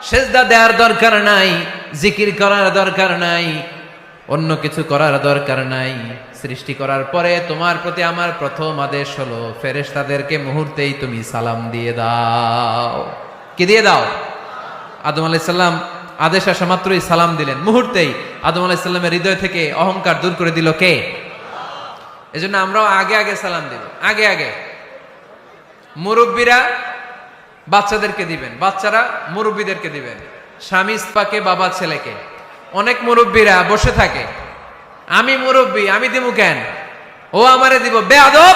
Speaker 1: সেজদা দেওয়ার দরকার নাই, জিকির করার দরকার নাই, অন্য কিছু করার দরকার নাই। সৃষ্টি করার পরে তোমার প্রতি আমার প্রথম আদেশ হলো ফেরেশতাদেরকে মুহূর্তেই তুমি সালাম দিয়ে দাও। কি দিয়ে দাও? আদম আলাইহিস সালাম আদেশ আসা মাত্রই সালাম দিলেন, মুহূর্তেই আদম আলাইহিস সালামের হৃদয় থেকে অহংকার দূর করে দিল কে? এজন্য আমরাও আগে আগে সালাম দিব। আগে আগে মুরব্বীরা বাচ্চাদেরকে দিবেন, বাচ্চারা মুরব্বীদেরকে দিবেন, স্বামী স্ত্রীকে, বাবা ছেলেকে। অনেক মুরব্বীরা বসে থাকে, আমি মুরব্বী, আমি দিব কেন, ও আমারে দিব, বেয়াদব।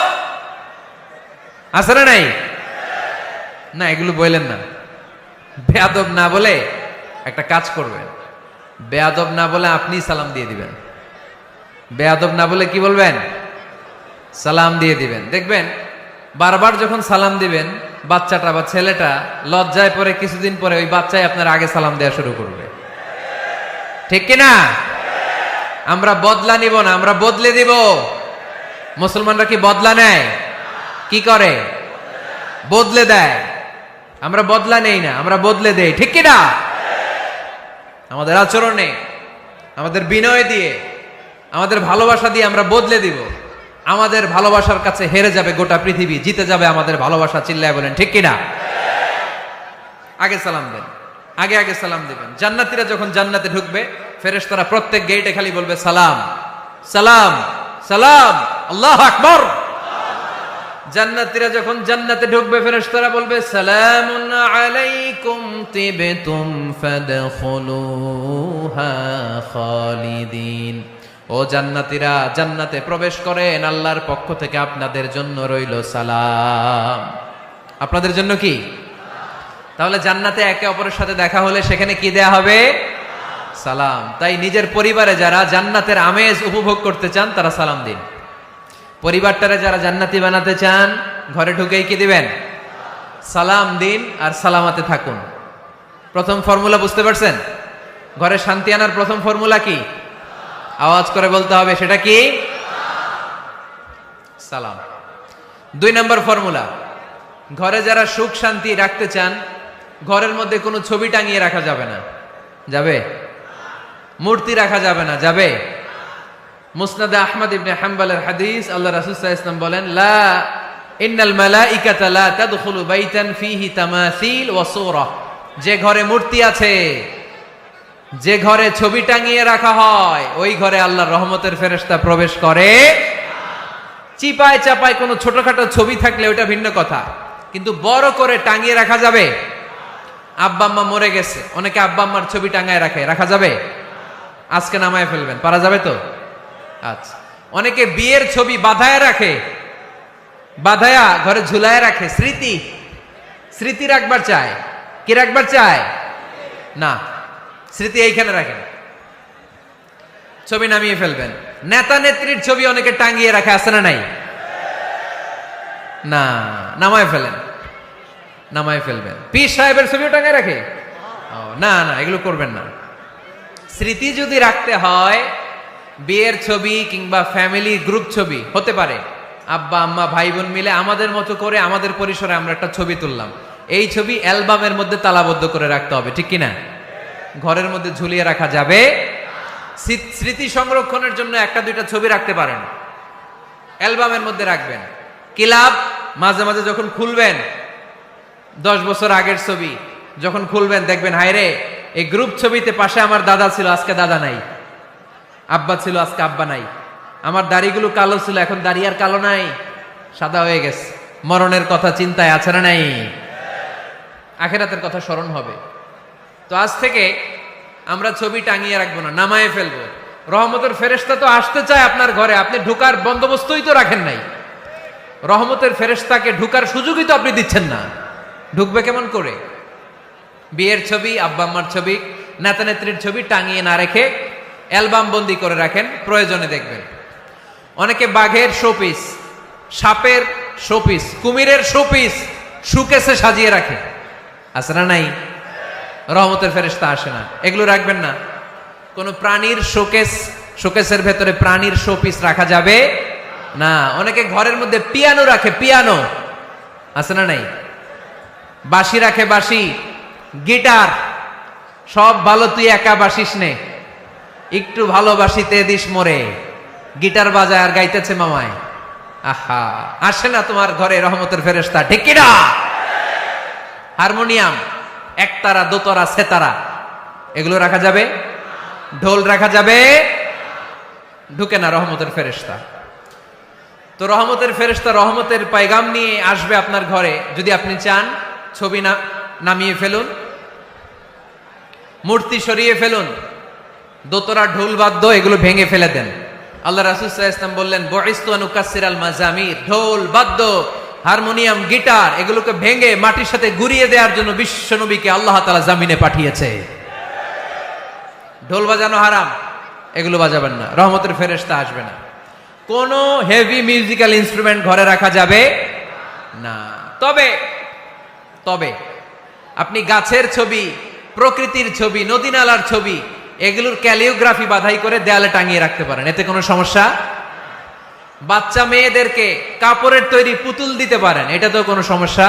Speaker 1: আছে না নাই? না, এগুলো বললেন না। বেয়াদব না বলে একটা কাজ করবেন, বেয়াদব না বলে আপনি সালাম দিয়ে দিবেন। বেয়াদব না বলে কি বলবেন? সালাম দিয়ে দিবেন। দেখবেন বারবার যখন সালাম দিবেন বাচ্চাটা বা ছেলেটা লজ্জায় পরে কিছুদিন পরে ওই বাচ্চাই আপনার আগে সালাম দেওয়া শুরু করবে। ঠিক কিনা? আমরা বদলা নিব না, আমরা বদলে দিব। মুসলমানরা কি বদলা নেয়? কি করে? বদলে দেয়। আমরা বদলা নেই না, আমরা বদলে দেই। ঠিক কিনা? আমাদের আচরণে, আমাদের বিনয় দিয়ে, আমাদের ভালোবাসা দিয়ে আমরা বদলে দিব। আমাদের ভালোবাসার কাছে হেরে যাবে গোটা পৃথিবী, জিতে যাবে আমাদের ভালোবাসা। চিল্লায় বলেন ঠিক কিনা? আগে সালাম দেন, আগে আগে সালাম দিবেন। জান্নাতীরা যখন জান্নাতে ঢুকবে ফেরেশতারা প্রত্যেক গেটে খালি বলবে সালাম সালাম সালাম, আল্লাহু আকবার। জান্নাতীরা যখন জান্নাতে ঢুকবে ফেরেশতারা বলবে সালামুন আলাইকুম তিবতুম ফাদখুলুহা খালিদিন। ও জান্নাতীরা, জান্নাতে প্রবেশ করেন, আল্লাহর পক্ষ থেকে আপনাদের জন্য রইল সালাম। আপনাদের জন্য কি? তাহলে জান্নাতে একে অপরের সাথে দেখা হলে সেখানে কি দেয়া হবে? সালাম। তাই নিজের পরিবারে যারা জান্নাতের আমেজ উপভোগ করতে চান তারা সালাম দিন। পরিবারটারে যারা জান্নাতি বানাতে চান ঘরে ঢুকেই কি দিবেন? সালাম দিন আর সালামাতে থাকুন। প্রথম ফর্মুলা বুঝতে পারছেন? ঘরে শান্তি আনার প্রথম ফর্মুলা কি? আওয়াজ করে বলতে হবে, সেটা কি? সালাম। 2 নম্বর ফর্মুলা, ঘরে যারা সুখ শান্তি রাখতে চান ঘরের মধ্যে কোনো ছবি টাঙিয়ে রাখা যাবে না। যাবে? মূর্তি রাখা যাবে না। যাবে? মুসনাদে আহমদ ইবনে হাম্বলের হাদিস, আল্লাহ রাসূল সাল্লাল্লাহু আলাইহি ওয়াসাল্লাম বলেন, লা ইন্নাল মালাইকাতা লা তাদখুলু বাইতান ফীহি তামাসিল ওয়া সূরা। যে ঘরে মূর্তি আছে, যে ঘরে ছবি টাঙিয়ে রাখা হয়, ওই ঘরে আল্লাহর রহমতের ফেরেশতা প্রবেশ করে। চিপায় চাপায় কোনো ছোটখাটো ছবি থাকলে ওটা ভিন্ন কথা, কিন্তু বড় করে টাঙিয়ে রাখা যাবে? আব্বা আম্মা মরে গেছে, অনেকে আব্বা আম্মার ছবি টাঙায় রাখে, রাখা যাবে? আজকে নামায় ফেলবেন, পারা যাবে তো? আচ্ছা। অনেকে বিয়ের ছবি বাঁধায় রাখে, বাঁধায়া ঘরে ঝুলায় রাখে। স্মৃতি, স্মৃতি রাখবার চায়। কি রাখবার চায়? না, স্মৃতি এইখানে রাখেন, ছবি নামিয়ে ফেলবেন। নেতা নেত্রীর ছবি অনেকে টাঙিয়ে রাখে, আছে না নাই? না, নামায় ফেলেন, নামায় ফেলবেন। পীর সাহেবের ছবিও টাঙিয়ে রাখে? না না, এগুলো করবেন না। স্মৃতি যদি রাখতে হয়, বিয়ের ছবি কিংবা ফ্যামিলি গ্রুপ ছবি হতে পারে, আব্বা আম্মা ভাই বোন মিলে আমাদের মতো করে আমাদের পরিসরে আমরা একটা ছবি তুললাম, এই ছবি অ্যালবামের মধ্যে তালাবদ্ধ করে রাখতে হবে। ঠিক কিনা? ঘরের মধ্যে ঝুলিয়ে রাখা যাবে? স্মৃতি সংরক্ষণের জন্য 1-2টা ছবি রাখতে পারেন, অ্যালবামের মধ্যে রাখবেন। কি লাভ? মাঝে মাঝে যখন খুলবেন 10 বছর আগের ছবি যখন খুলবেন দেখবেন, হায়রে এই গ্রুপ ছবিতে পাশে আমার দাদা ছিল, আজকে দাদা নাই, আব্বা ছিল, আজকে আব্বা নাই, আমার দাড়িগুলো কালো ছিল, এখন দাড়ি আর কালো নাই, সাদা হয়ে গেছে। মরণের কথা চিন্তায় আছে না নাই? আখিরাতের কথা স্মরণ হবে। তো আজ থেকে আমরা ছবি টাঙিয়ে রাখবো না, নামায়ে ফেলবো। রহমতের ফেরেশতা তো আসতে চায় আপনার ঘরে, আপনি ঢুকার বন্দোবস্তই তো রাখেন নাই। রহমতের ফেরেশতাকে ঢুকার সুযোগই তো আপনি দিচ্ছেন না, ঢুকবে কেমন করে? বিয়ের ছবি, আব্বা আম্মার ছবি, নেতা নেত্রীর ছবি টাঙিয়ে না রেখে অ্যালবাম বন্দি করে রাখেন, প্রয়োজনে দেখবেন। অনেকে বাঘের শোপিস, সাপের শোপিস, কুমিরের শোপিস সুকেসে সাজিয়ে রাখে, আছে না নাই? রহমতের ফেরেশতা আসে না, এগুলো রাখবেন না। কোন প্রাণীর শোকেসের ভেতরে প্রাণীর শোপিস রাখা যাবে না। অনেকে ঘরের মধ্যে পিয়ানো রাখে, পিয়ানো, আছে না নাই? বাঁশি রাখে, বাঁশি, গিটার, সব ভালো, তুই একা বাসিস নে, একটু ভালোবাসিতে দিস মোরে, গিটার বাজায় আর গাইতেছে মামায়। আহা, আসে না তোমার ঘরে রহমতের ফেরেশতা, ঠিক কি না? হারমোনিয়াম, একতারা, দোতারা, সেতারা, এগুলো রাখা যাবে? ঢোল রাখা যাবে? ঢুকে না রহমতের ফেরেশতা। তো রহমতের ফেরেশতা রহমতের পায়গাম নিয়ে আসবে আপনার ঘরে। যদি আপনি চান, ছবি নামিয়ে ফেলুন, মূর্তি সরিয়ে ফেলুন, দোতরা, ঢোল বাদ্য এগুলো ভেঙে ফেলে দেন। আল্লাহ রাসূল সাল্লাল্লাহু আলাইহি ওয়াসাল্লাম বললেন, বুইসতু আন উকাসসিরাল মাজামির, ঢোল বাদ্য, হারমোনিয়াম, গিটার এগুলোকে ভেঙে মাটির সাথে গুঁড়িয়ে দেওয়ার জন্য বিশ্ব নবীকে আল্লাহ তাআলা জামিনে পাঠিয়েছে। ঢোল বাজানো হারাম, এগুলো বাজাবেন না, রহমতের ফেরেশতা আসবে না। কোন হেভি মিউজিক্যাল ইনস্ট্রুমেন্ট ঘরে রাখা যাবে না। তবে তবে আপনি গাছের ছবি, প্রকৃতির ছবি, নদী নালার ছবি, এগুলোর ক্যালিওগ্রাফি বাধাই করে দেয়ালে টাঙিয়ে রাখতে পারেন, এতে কোনো সমস্যা। বাচ্চা মেয়েদেরকে কাপড়ের তৈরি পুতুল দিতে পারেন, এটা তো কোনো সমস্যা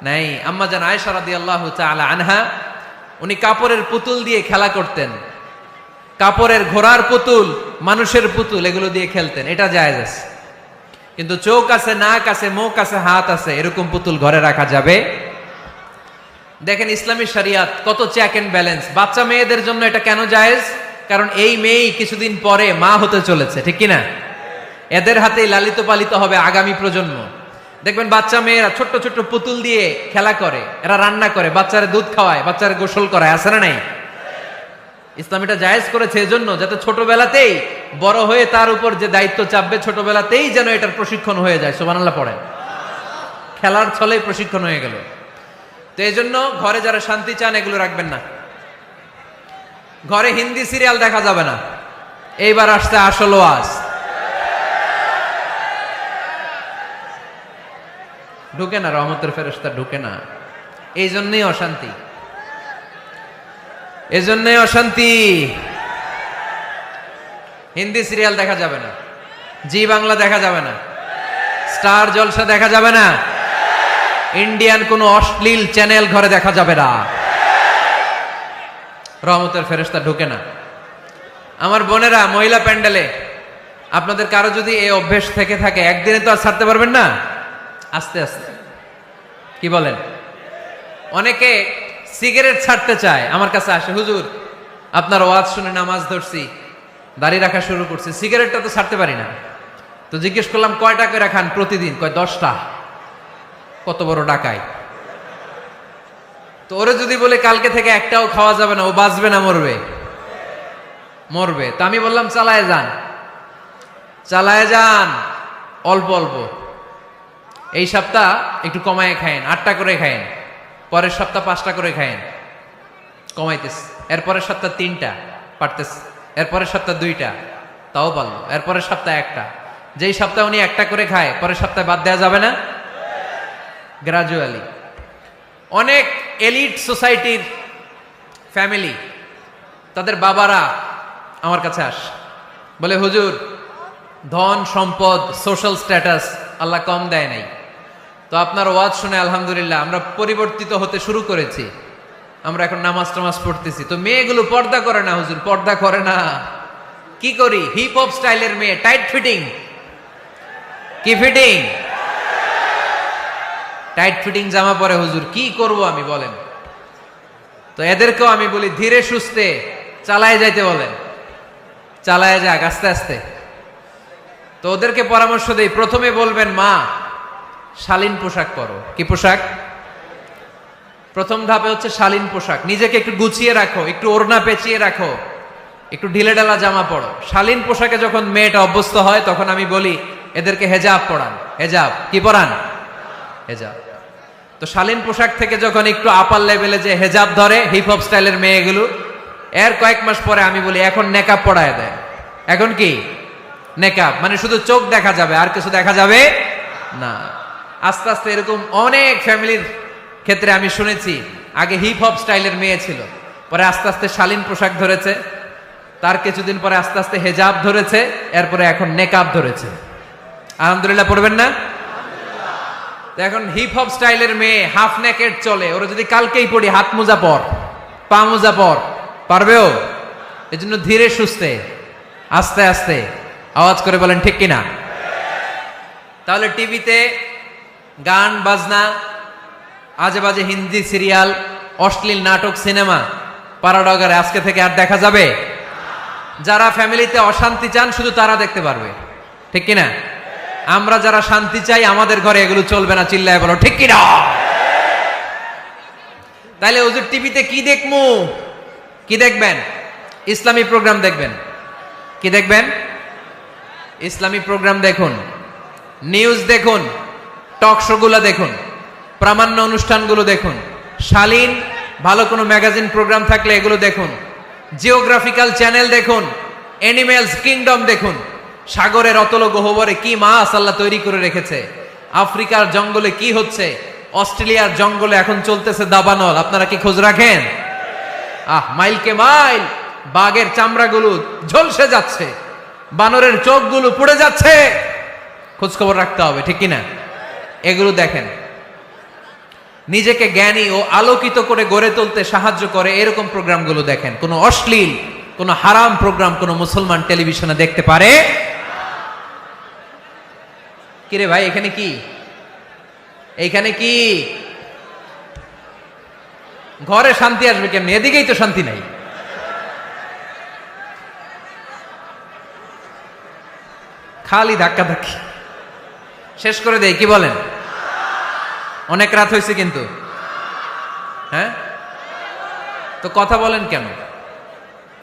Speaker 1: নাই। আম্মা জান আয়েশা রাদিয়াল্লাহু তাআলা আনহা, উনি কাপড়ের পুতুল দিয়ে খেলা করতেন, কাপড়ের ঘোড়ার পুতুল, মানুষের পুতুল, এগুলো দিয়ে খেলতেন, এটা জায়েজ আছে। কিন্তু চোখ আছে, নাক আছে, মুখ আছে, হাত আছে, এরকম পুতুল ঘরে রাখা যাবে? দেখেন ইসলামী শরিয়াত কত চেক এন্ড ব্যালেন্স। বাচ্চা মেয়েদের জন্য এটা কেন জায়েজ? কারণ এই মেয়েই কিছুদিন পরে মা হতে চলেছে, ঠিক কিনা? এদের হাতেই লালিত পালিত হবে আগামী প্রজন্ম। দেখবেন বাচ্চা মেয়েরা ছোট্ট ছোট্ট পুতুল দিয়ে খেলা করে, এরা রান্না করে, বাচ্চারা দুধ খাওয়ায়, বাচ্চারা গোসল করায়, আছে না নাই? ইসলাম এটা জায়েজ করেছে এজন্য, যাতে ছোটবেলাতেই বড় হয়ে তার উপর যে দায়িত্ব চাপবে, ছোটবেলাতেই যেন এটার প্রশিক্ষণ হয়ে যায়। সুবহানাল্লাহ পড়েন। খেলার ছলেই প্রশিক্ষণ হয়ে গেল। তো এই জন্য ঘরে যারা শান্তি চান, এগুলো রাখবেন না। ঘরে হিন্দি সিরিয়াল দেখা যাবে না। এইবার আসছে আসল ওয়াজ। ঢুকে না, রহমতের ফেরেশতা ঢুকে না। এই জন্যই অশান্তি, এজন্যই অশান্তি। হিন্দি সিরিয়াল দেখা যাবে না, জি বাংলা দেখা যাবে না, স্টার জলসা দেখা যাবে না, ইন্ডিয়ান কোন অশ্লীল চ্যানেল ঘরে দেখা যাবে না। রহমতের ফেরেশতা ঢুকে না। আমার বোনেরা, মহিলা প্যান্ডেলে আপনাদের কারো যদি এই অভ্যেস থেকে থাকে, একদিনে তো আর ছাড়তে পারবেন না, আস্তে আস্তে, কি বলেন? অনেকে সিগারেট ছাড়তে চায়, আমার কাছে আসে, হুজুর আপনার ওয়াজ শুনে নামাজ ধরছি, দাড়ি রাখা শুরু করছি, সিগারেটটা তো ছাড়তে পারি না। তো জিজ্ঞেস করলাম, কয়টা করে খান প্রতিদিন? কয় 10টা। কত বড় ডাকাই! তো ওরে যদি বলে কালকে থেকে একটাও খাওয়া যাবে না, ও বাঁচবে না মরবে? মরবে। তো আমি বললাম, চালায় যান, চালায় যান, অল্প অল্প। এই সপ্তাহ একটু কমায় খায়েন, 8টা করে খায়েন, পরের সপ্তাহ 5টা করে খায়েন, কমাইতেছে। এরপরের সপ্তাহ 3টা, পারতেছে। এরপরের সপ্তাহ 2টা, তাও পারলো। এরপরের সপ্তাহ 1টা। যেই সপ্তাহ উনি 1টা করে খায়, পরের সপ্তাহে বাদ দেওয়া যাবে না? গ্রাজুয়ালি। অনেক এলিট সোসাইটির ফ্যামিলি, তাদের বাবারা আমার কাছে আসে, বলে হুজুর ধন সম্পদ, সোশ্যাল স্ট্যাটাস আল্লাহ কম দেয় নাই, তো আপনার ওয়াজ শুনে আলহামদুলিল্লাহ আমরা পরিবর্তিত হতে শুরু করেছি, আমরা এখন নামাজ টামাজ পড়তেছি। তো মেয়েগুলো পর্দা করে না হুজুর, পর্দা করে না। কি করি? হিপ হপ স্টাইলের মেয়ে, টাইট ফিটিং। কি ফিটিং? টাইট ফিটিং জামা পরে হুজুর, কি করব আমি বলেন? তো এদেরকেও আমি বলি, ধীরে সুস্থে চালায় যাইতে বলেন, চালায় যাক আস্তে আস্তে। তো ওদেরকে পরামর্শ দেই, প্রথমে বলবেন মা শালীন পোশাক পরো। কি পোশাক? প্রথম ধাপে হচ্ছে শালীন পোশাক, নিজেকে একটু গুছিয়ে রাখো, একটু ওড়না পেঁচিয়ে রাখো, একটু ঢিলেঢালা জামা পড়ো। শালীন পোশাকে যখন মেয়েটা অভ্যস্ত হয় তখন আমি বলি এদেরকে হেজাব পরান। হেজাব কি পরান? হেজাব। তো শালীন পোশাক থেকে যখন একটু আপার লেভেলে যে হেজাব ধরে হিপ হপ স্টাইলের মেয়েগুলো, এর কয়েক মাস পরে আমি বলি এখন নেকাব পড়ায় দেয়। এখন কি নেকাব, মানে শুধু চোখ দেখা যাবে আর কিছু দেখা যাবে না। আস্তে আস্তে এরকম অনেক ফ্যামিলির ক্ষেত্রে আমি শুনেছি, আগে হিপ হপ স্টাইলের মেয়ে ছিল, পরে আস্তে আস্তে শালীন পোশাক ধরেছে, তার কিছুদিন পরে আস্তে আস্তে হেজাব ধরেছে, এরপরে এখন নেকাব ধরেছে। আলহামদুলিল্লাহ পড়বেন না? এখন হিপ হপ স্টাইলের মেয়ে হাফ নেকেড চলে, ওরা যদি কালকেই পড়ি হাত মোজা পর, পা মোজা পর, পারবেও? এজন্য ধীরে সুস্থে আস্তে আস্তে আওয়াজ করে বলেন ঠিক কিনা? তাহলে টিভিতে গান বাজনা, আজে বাজে হিন্দি সিরিয়াল, অশ্লীল নাটক, সিনেমা পাড়াডগারে আজকে থেকে আর দেখা যাবে? যারা ফ্যামিলিতে অশান্তি চান শুধু তারা দেখতে পারবে, ঠিক কিনা? আমরা যারা শান্তি চাই আমাদের ঘরে এগুলো চলবে না, চিল্লায় বলো ঠিক কিনা? তাইলে ওদের টিভিতে কি দেখমু? কি দেখবেন? ইসলামী প্রোগ্রাম দেখবেন। কি দেখবেন? ইসলামী প্রোগ্রাম দেখুন, নিউজ দেখুন, টক শো গুলো দেখুন, প্রামাণ্য অনুষ্ঠানগুলো দেখুন, শালীন ভালো কোনো ম্যাগাজিন প্রোগ্রাম থাকলে এগুলো দেখুন, জিওগ্রাফিক্যাল চ্যানেল দেখুন, অ্যানিমেলস কিংডম দেখুন, সাগরের অতল গহ্বরে কি মাছ আল্লাহ তৈরি করে রেখেছে, আফ্রিকার জঙ্গলে কি হচ্ছে, অস্ট্রেলিয়ার জঙ্গলে এখন চলতেছে দাবানল, আপনারা কি খোঁজ রাখেন? মাইলকে মাইল বাঘের চামড়াগুলো ঝলসে যাচ্ছে, বানরের চোখগুলো পুড়ে যাচ্ছে, খোঁজ খবর রাখতে হবে, ঠিক কিনা? এগুলো দেখেন। নিজেকে জ্ঞানী ও আলোকিত করে গড়ে তুলতে সাহায্য করে এরকম প্রোগ্রামগুলো দেখেন। কোনো অশ্লীল, কোনো হারাম প্রোগ্রাম কোনো মুসলমান টেলিভিশনে দেখতে পারে? কিরে ভাই এখানে কি? এইখানে কি? ঘরে শান্তি আসবে কেমনি? এদিকেই তো শান্তি নাই। খালি ধাক্কা ধাক্কি। শেষ করে দেই, কি বলেন? অনেক রাত হয়েছে কিন্তু, হ্যাঁ? তো কথা বলেন কেন?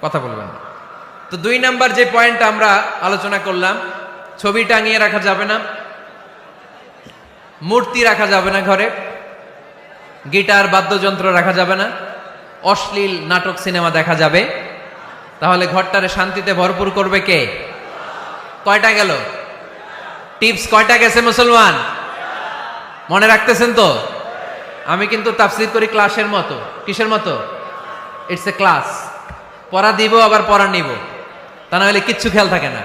Speaker 1: কথা বলবেন। তো 2 নাম্বার যে পয়েন্টটা আমরা আলোচনা করলাম, ছবি টাঙিয়ে রাখা যাবে না, মূর্তি রাখা যাবে না ঘরে, গিটার বাদ্যযন্ত্র রাখা যাবে না, অশ্লীল নাটক সিনেমা দেখা যাবে। তাহলে ঘরটারে শান্তিতে ভরপুর করবে কে? কয়টা গেল? টিপস কয়টা গেছে মুসলমান? মনে রাখতেছেন তো? আমি কিন্তু তাফসীর করি ক্লাসের মতো। কিসের মতো? It's a class. পড়া দিব আবার পড়া নিব, তা না হলে কিচ্ছু খেয়াল থাকে না।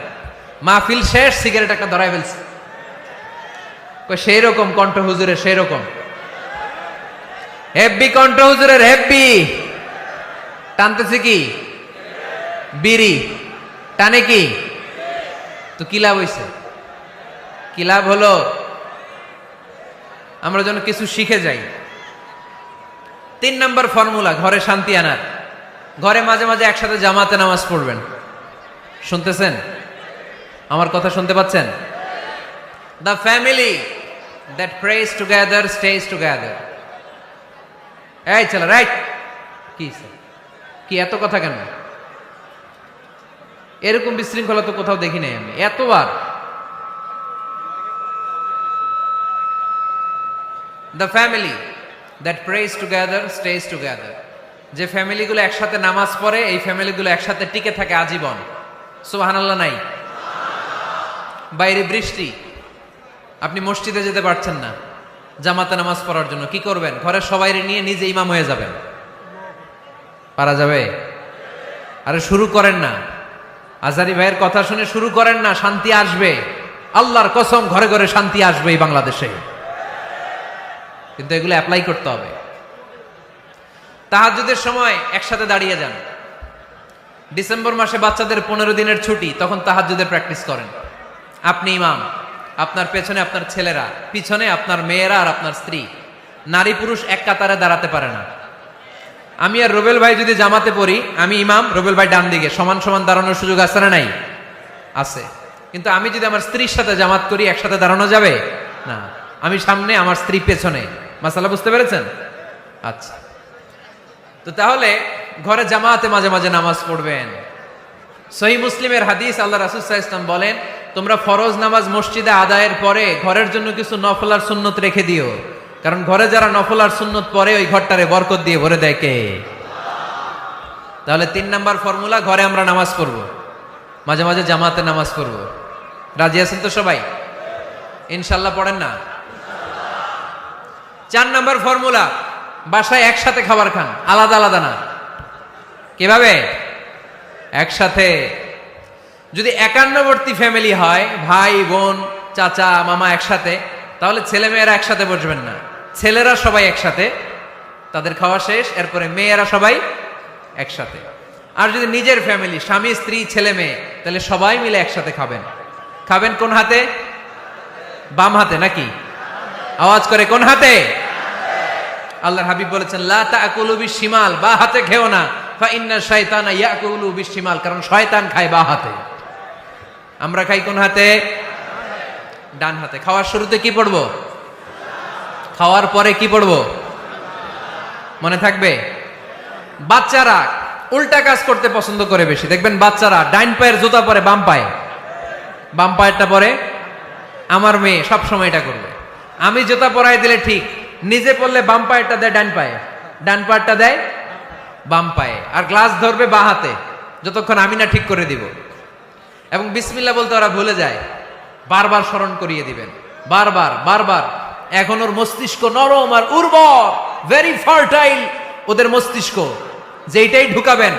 Speaker 1: মাহফিল শেষ, সিগারেট একটা ধরাই ফেলছে, সেই রকম কণ্ঠ হুজুরের, সেই রকম হেব্বি কণ্ঠ হুজুরের, হেব্বি। টানতেছে কি? বিড়ি। টানে কি? তো কি লাভ হইছে? কি লাভ হলো? আমরা যেন কিছু শিখে যাই। 3 নাম্বার ফর্মুলা ঘরে শান্তি আনার, ঘরে মাঝে মাঝে একসাথে জামাতে নামাজ পড়বেন। শুনতেছেন? আমার কথা শুনতে পাচ্ছেন? The family that prays together stays together. এই চলো রাইট। কি এত কথা কেন? এরকম বিশৃঙ্খলা তো কোথাও দেখি নাই আমি এতবার। The family that prays together stays together. যে ফ্যামিলিগুলো একসাথে নামাজ পড়ে এই ফ্যামিলিগুলো একসাথে টিকে থাকে আজীবন। সুবহানাল্লাহ নাই? বাইরে বৃষ্টি, আপনি মসজিদে যেতে পারছেন না জামাতে নামাজ পড়ার জন্য, কি করবেন? ঘরের সবাই নিয়ে নিজে ইমাম হয়ে যাবেন। পারা যাবে? আরে শুরু করেন না, আজারি ভাইয়ের কথা শুনে শুরু করেন না, শান্তি আসবে। আল্লাহর কসম, ঘরে ঘরে শান্তি আসবে এই বাংলাদেশে, কিন্তু এগুলো অ্যাপ্লাই করতে হবে। তাহাজ্জুদের সময় একসাথে দাঁড়িয়ে যান। ডিসেম্বর মাসে বাচ্চাদের 15 দিনের ছুটি, তখন তাহাজ্জুদের প্র্যাকটিস করেন। আপনি ইমাম, আপনার পেছনে আপনার ছেলেরা, পিছনে আপনার মেয়েরা আর আপনার স্ত্রী। নারী পুরুষ এক কাতারে দাঁড়াতে পারে না। আমি আর রুবেল ভাই যদি জামাতে পড়ি, আমি ইমাম, রুবেল ভাই ডান দিকে, সমান সমান দাঁড়ানোর সুযোগ আছে না নাই? আছে। কিন্তু আমি যদি আমার স্ত্রীর সাথে জামাত করি, একসাথে দাঁড়ানো যাবে না। আমি সামনে, আমার স্ত্রী পেছনে। মাসালা বুঝতে পেরেছেন? আচ্ছা, তো তাহলে ঘরে জামাতে মাঝে মাঝে নামাজ পড়বেন। সহিহ মুসলিমের হাদিস, আল্লাহ রাসূল সাল্লাল্লাহু আলাইহি ওয়াসাল্লাম বলেন, তোমরা ফরজ নামাজ মসজিদে আদায়ের পরে ঘরের জন্য কিছু নফল আর সুন্নত রেখে দিও, কারণ ঘরে যারা নফল আর সুন্নত পড়ে ওই ঘরটারে বরকত দিয়ে ভরে দেয় কে? তাহলে 3 নাম্বার ফর্মুলা, ঘরে আমরা নামাজ পড়বো, মাঝে মাঝে জামাতে নামাজ পড়বো। রাজি আছেন তো সবাই? ইনশাল্লাহ পড়েন না? 4 নাম্বার ফর্মুলা, বাসায় একসাথে খাবার খান, আলাদা আলাদা না। কিভাবে? একসাথে। যদি একান্নবর্তী ফ্যামিলি হয়, ভাই বোন চাচা মামা একসাথে, তাহলে ছেলে মেয়েরা একসাথে বসবেন না। ছেলেরা সবাই একসাথে, তাদের খাওয়া শেষ, এরপরে মেয়েরা সবাই একসাথে। আর যদি নিজের ফ্যামিলি, স্বামী স্ত্রী ছেলে মেয়ে, তাহলে সবাই মিলে একসাথে খাবেন। খাবেন কোন হাতে? বাম হাতে নাকি? আওয়াজ করে কোন হাতে? আল্লাহর হাবিব বলেছেন, লা তাকুলু বিশিমাল, বা হাতে খেও না, ফা ইন্না শাইতানা ইয়াকুলু বিশিমাল, কারণ শয়তান খায় বা হাতে। আমরা খাই কোন হাতে? ডান হাতে। খাওয়ার শুরুতে কি পড়বো? খাওয়ার পরে কি পড়বো? মনে থাকবে? বাচ্চারা উল্টা কাজ করতে পছন্দ করে বেশি। দেখবেন বাচ্চারা ডাইন পায়ের জুতা পরে বাম পায়ে, বাম পায়েরটা পরে। আমার মেয়ে সব সময় এটা করবে। আমি জুতা পরাই দিলে ঠিক, নিজে পড়লে বাম পায়েরটা দেয় ডান পায়ে, ডান পায়েরটা দেয় বাম পায়ে, আর গ্লাস ধরবে বাঁ হাতে, যতক্ষণ আমি না ঠিক করে দিব। এবং বিসমিল্লাহ বলতে ওরা ভুলে যায়, বারবার স্মরণ করিয়ে দিবেন, বারবার বারবার। এখন ওর মস্তিষ্ক নরম আর উর্বর, ভেরি ফার্টাইল ওদের মস্তিষ্ক। যেইটাই ঢুকাবেন,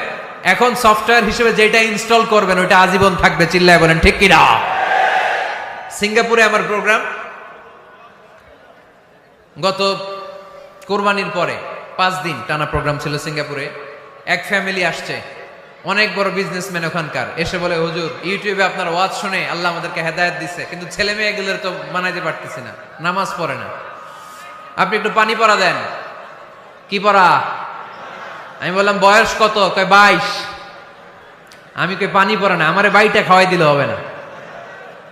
Speaker 1: এখন সফটওয়্যার হিসেবে যেটা ইনস্টল করবেন ওইটা আজীবন থাকবে। চিল্লায় বলেন ঠিক কিনা? সিঙ্গাপুরে আমার প্রোগ্রাম, গত কোরবানির পরে 5 দিন টানা প্রোগ্রাম ছিল সিঙ্গাপুরে। এক ফ্যামিলি আসছে, অনেক বড় বিজনেসম্যান ওখানকার, এসে বলে, হুজুর ইউটিউবে আপনার ওয়াজ শুনে আল্লাহ আমাদেরকে হেদায়েত দিচ্ছে, কিন্তু ছেলে মেয়েগুলোর তো মানাইতে পারতেছি না, নামাজ পড়ে না, আপনি একটু পানি পড়া দেন। কি পড়া? আমি বললাম বয়স কত? কয় 22। আমি কই পানি পড়ে না, আমারে বাইটা খাওয়াই দিলে হবে না,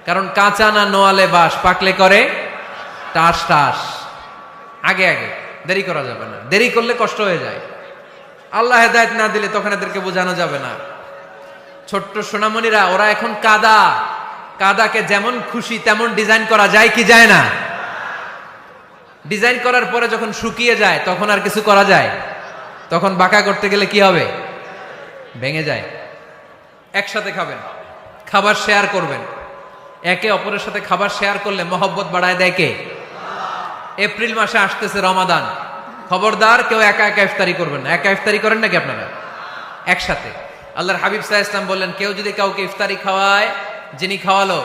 Speaker 1: কারণ কাঁচা না নোয়ালে বাস, পাকলে করে টাস টাস। আগে আগে দেরি করা যাবে না, দেরি করলে কষ্ট হয়ে যায়। আল্লাহ হেদায়েত না দিলে তখন এদেরকে বোঝানো যাবে না। ছোট্ট সোনামণিরা, ওরা এখন কাদা, কাদাকে যেমন খুশি তেমন ডিজাইন করা যায় কি যায় না? ডিজাইন করার পরে যখন শুকিয়ে যায় তখন আর কিছু করা যায়? তখন বাঁকা করতে গেলে কি হবে? ভেঙে যায়। একসাথে খাবেন, খাবার শেয়ার করবেন। একে অপরের সাথে খাবার শেয়ার করলে মহব্বত বাড়ায় দেয় কে? এপ্রিল মাসে আসতেছে রমাদান, খবরদার কেউ একা একা ইফতারি করবেন না। একা ইফতারি করেন নাকি আপনারা? একসাথে। আল্লাহর হাবিব সাল্লাল্লাহু আলাইহি ওয়াসাল্লাম বললেন, কেউ যদি কাউকে ইফতারি খাওয়ায়, যিনি খাওয়ালো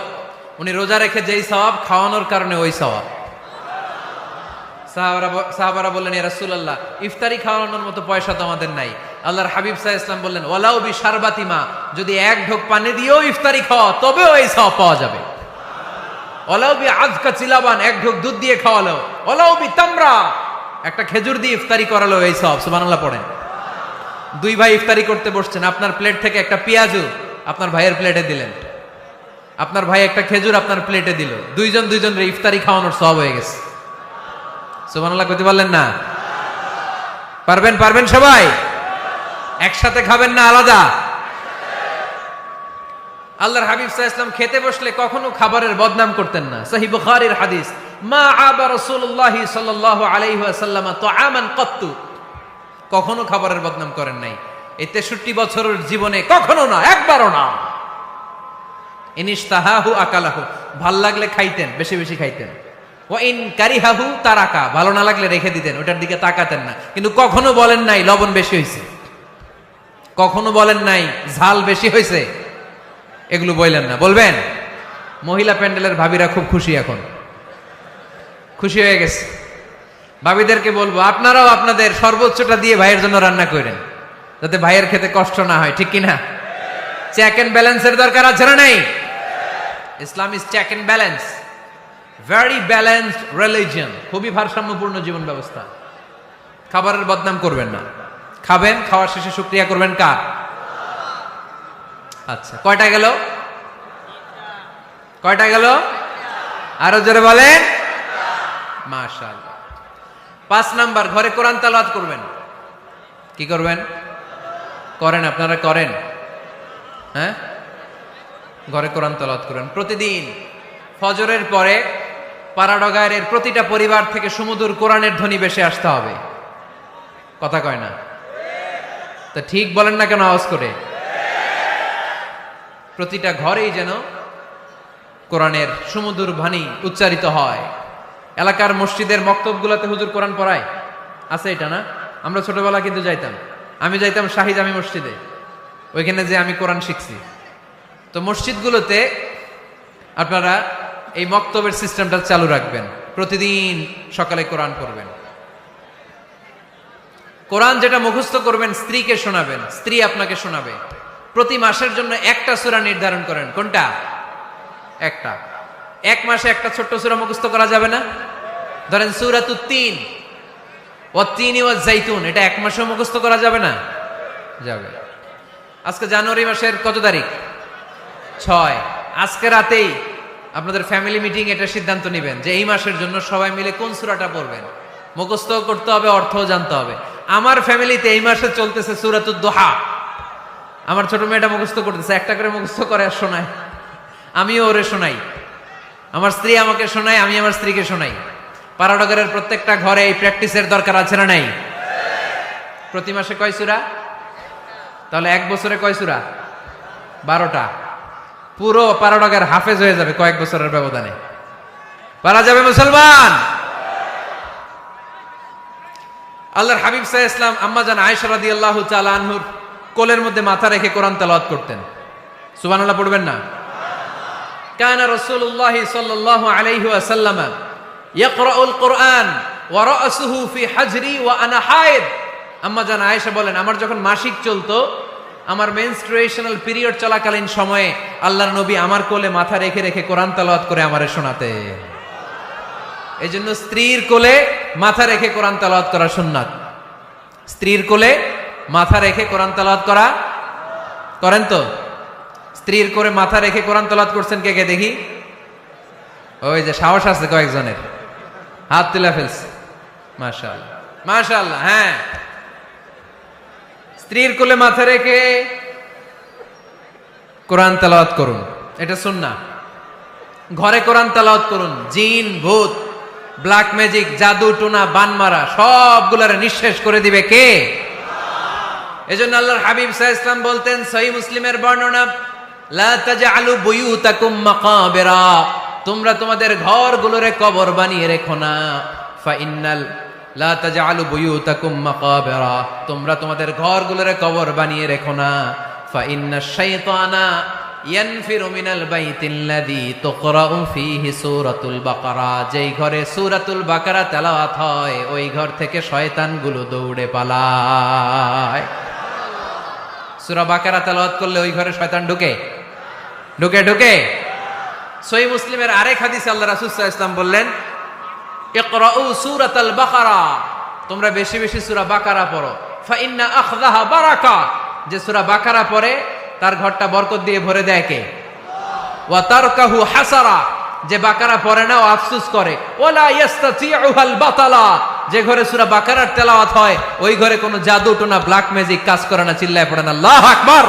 Speaker 1: উনি রোজা রেখে যেই সওয়াব, খাওয়ানোর কারণে ওই সওয়াব। সাহাবারা বললেন, ইয়া রাসূলুল্লাহ, ইফতারি খাওয়ানোর মতো পয়সা তো আমাদের নাই। আল্লাহর হাবিব সাল্লাল্লাহু আলাইহি ওয়াসাল্লাম বললেন, ওয়ালাউ বিশারবাতিমা, যদি এক ঢোক পানি দিয়েও ইফতারি খাওয়া তবেও এই সওয়াব পাওয়া যাবে। ওয়ালাউ বিআযকা চিলাবান, এক ঢোক দুধ দিয়ে খাওয়ালো। ওয়ালাউ বিতামরা, একটা খেজুর দিয়ে ইফতারি করালো, এই সওয়াব। সুবহানাল্লাহ পড়েন। 2 ভাই ইফতারি করতে বসছেন, আপনার প্লেট থেকে একটা পেঁয়াজু আপনার ভাইয়ের প্লেটে দিলেন, আপনার ভাই একটা খেজুর আপনার প্লেটে দিল, দুইজনের ইফতারি খাওয়ানোর সওয়াব হয়ে গেছে। সুবহানাল্লাহ কইতে পারলেন না? পারবেন? পারবেন সবাই? একসাথে খাবেন না আলাদা? আল্লাহর হাবিব সাল্লাল্লাহু আলাইহি ওয়াসাল্লাম খেতে বসলে কখনো খাবারের বদনাম করতেন না। সহিহ বুখারীর হাদিস, মা আবা রাসূলুল্লাহি সাল্লাল্লাহু আলাইহি ওয়াসাল্লাম তুআমান কাত্তু, কখনো খাবারের বদনাম করেন নাই। এই 63 বছরের জীবনে কখনো না, একবারও না। ইনিশতাহাহু আকালাহু, ভাল লাগলে খাইতেন, বেশি বেশি খাইতেন। ওয়া ইন কারিহাহু তারাকা, ভালো না লাগলে রেখে দিতেন, ওটার দিকে তাকাতেন না। কিন্তু কখনো বলেন নাই লবণ বেশি হয়েছে, কখনো বলেন নাই ঝাল বেশি হয়েছে, এগুলো বললেন না। বলবেন? মহিলা প্যান্ডেলের ভাবিরা খুব খুশি, এখন খুশি হয়ে গেছে। ভাবিদেরকে বলবো, আপনারাও আপনাদের সর্বোচ্চটা দিয়ে ভাইয়ের জন্য রান্না করেন, যাতে ভাইয়ের খেতে কষ্ট না হয়, ঠিক কিনা? চেক এন্ড ব্যালেন্সের দরকার আছে না নাই? Islam is check and balance, very balanced religion, খুবই ভারসাম্যপূর্ণ জীবন ব্যবস্থা। খাবারের বদনাম করবেন না, খাবেন, খাওয়ার শেষে শুকরিয়া করবেন কার? আচ্ছা, কয়টা গেল? কয়টা গেল? আরো জোরে বলেন। মাশাআল্লাহ। 5 নাম্বার, ঘরে কোরআন তেলাওয়াত করবেন। কি করবেন? করেন, আপনারা করেন? হ্যাঁ, ঘরে কোরআন তেলাওয়াত করেন প্রতিদিন। ফজরের পরে পাড়াডগায়ের প্রতিটা পরিবার থেকে সুমধুর কোরআনের ধ্বনি ভেসে আসতে হবে। কথা কয় না? তা ঠিক বলেন না কেন আওয়াজ করে? প্রতিটা ঘরেই যেন কোরআনের সুমধুর বাণী উচ্চারিত হয়। এলাকার মসজিদের মক্তবগুলোতে হুজুর কোরআন পড়ায়, আছে এটা না? আমরা ছোটবেলা কিন্তু যাইতাম, আমি যাইতাম শাহী জামি মসজিদে, ওইখানে যে আমি কোরআন শিখছি। তো মসজিদগুলোতে আপনারা এই মক্তবের সিস্টেমটা চালু রাখবেন, প্রতিদিন সকালে কোরআন পড়বেন। কোরআন যেটা মুখস্থ করবেন স্ত্রীকে শোনাবেন, স্ত্রী আপনাকে শোনাবে। প্রতি মাসের জন্য একটা সূরা নির্ধারণ করেন। কোনটা? একটা। এক মাসে একটা ছোট্ট সূরা মুখস্থ করা যাবে না? ধরেন সূরাতুত তিন, ওয়াত-তিনি ওয়াজ-জাইতুন, এটা এক মাসে মুখস্থ করা যাবে না? যাবে। আজকে জানুয়ারি মাসের কত তারিখ? 6। আজকে রাতেই আপনাদের ফ্যামিলি মিটিং এটা সিদ্ধান্ত নেবেন যে এই মাসের জন্য সবাই মিলে কোন সূরাটা পড়বেন। মুখস্থ করতে হবে, অর্থও জানতে হবে। আমার ফ্যামিলিতে এই মাসে চলতেছে সূরাতুদ দুহা। আমার ছোট মেয়েটা মুখস্থ করতেছে, একটা করে মুখস্থ করে আর শোনায়, আমিও ওরে শোনাই। আমার স্ত্রী আমাকে শোনায়, আমি আমার স্ত্রীকে শোনাই। পাড়াডগরের প্রত্যেকটা ঘরে এই প্র্যাকটিসের দরকার আছে না নাই? প্রতি মাসে কয় সূরা? তাহলে এক বছরে কয় সূরা? 12টা। পুরো পাড়াডগর হাফেজ হয়ে যাবে কয়েক বছরের ব্যবধানে। পারা যাবে মুসলমান? আল্লাহর হাবিব সাল্লাল্লাহু আলাইহি ওয়াসাল্লাম আম্মা জান আয়েশা রাদিয়াল্লাহু তাআলা আনহুর কোলের মধ্যে মাথা রেখে কোরআন তেলাওয়াত করতেন। সুবহানাল্লাহ পড়বেন না? কানা রাসূলুল্লাহ সাল্লাল্লাহু আলাইহি ওয়াসাল্লাম ইয়াকরাউল কোরআন ওয়া রাসুহু ফি হাজরি ওয়া আনা হায়েদ। আম্মা জান আয়েশা বলেন, আমার যখন মাসিক চলতো, আমার মেনস্ট্রুয়েশনাল পিরিয়ড চলাকালীন সময়ে আল্লাহর নবী আমার কোলে মাথা রেখে রেখে কোরআন তেলাওয়াত করে আমারে শোনাতেন। এই জন্য স্ত্রীর কোলে মাথা রেখে কোরআন তেলাওয়াত করা সুন্নাত। স্ত্রীর কোলে মাথা রেখে কোরআন তেলাওয়াত করা করেন তো? স্ত্রীর কোলে মাথা রেখে কোরআন তেলাওয়াত করছেন কে কে দেখি? ওই যে সাহস আছে কয়েকজনের, হাত তুলে ফেলছে। মাশাআল্লাহ, মাশাআল্লাহ। হ্যাঁ, স্ত্রীর কোলে মাথা রেখে কোরআন তেলাওয়াত করুন, এটা সুন্নাহ। ঘরে কোরআন তেলাওয়াত করুন। জিন, ভূত, ব্ল্যাক ম্যাজিক, জাদু টোনা, বানমারা সবগুলারে নিঃশেষ করে দিবে কে? এজন্য আল্লাহর হাবিব সাল্লাল্লাহু আলাইহি ওয়াসাল্লাম বলতেন, সহিহ মুসলিমের বর্ণনা, লা তাজআলু বুয়ুতাকুম মাকাবিরা, তোমরা তোমাদের ঘরগুলোরে কবর বানিয়ে রেখো না। ফা ইন্নাল লা তাজআলু বুয়ুতাকুম মাকাবিরা, তোমরা তোমাদের ঘরগুলোরে কবর বানিয়ে রেখো না। ফা ইন্নাশ শাইতানা ইয়ানফিরু মিনাল বাইতিল্লাযী তুকরাউ ফীহি সূরাতুল বাকারা, যেই ঘরে সূরাতুল বাকারা তেলাওয়াত হয় ওই ঘর থেকে শয়তানগুলো দৌড়ে পালায়। সূরা বাকারা তেলাওয়াত করলে ওই ঘরে শয়তান ঢুকে ঢুকে ঢুকে। সহিহ মুসলিমের আরেক হাদিসে আল্লাহ রাসূল সাল্লাল্লাহু আলাইহি ওয়াসাল্লাম বললেন, ইকরাউ সূরাতাল বাকারা, তোমরা বেশি বেশি সূরা বাকারা পড়ো। ফা ইন্না আখযাহা বারাকা, যে সূরা বাকারা পড়ে তার ঘরটা বরকত দিয়ে ভরে দেয় কে? ওয়া তারকাহু হাসারা, যে বাকারা পড়ে না ও আফসোস করে। ওয়ালা ইস্তাতিউহাল বাতালা, যে ঘরে সূরা বাকারার তেলাওয়াত হয় ওই ঘরে কোনো জাদু টোনা ব্ল্যাক ম্যাজিক কাজ করে না। চিল্লায় পড়েন আল্লাহু আকবার।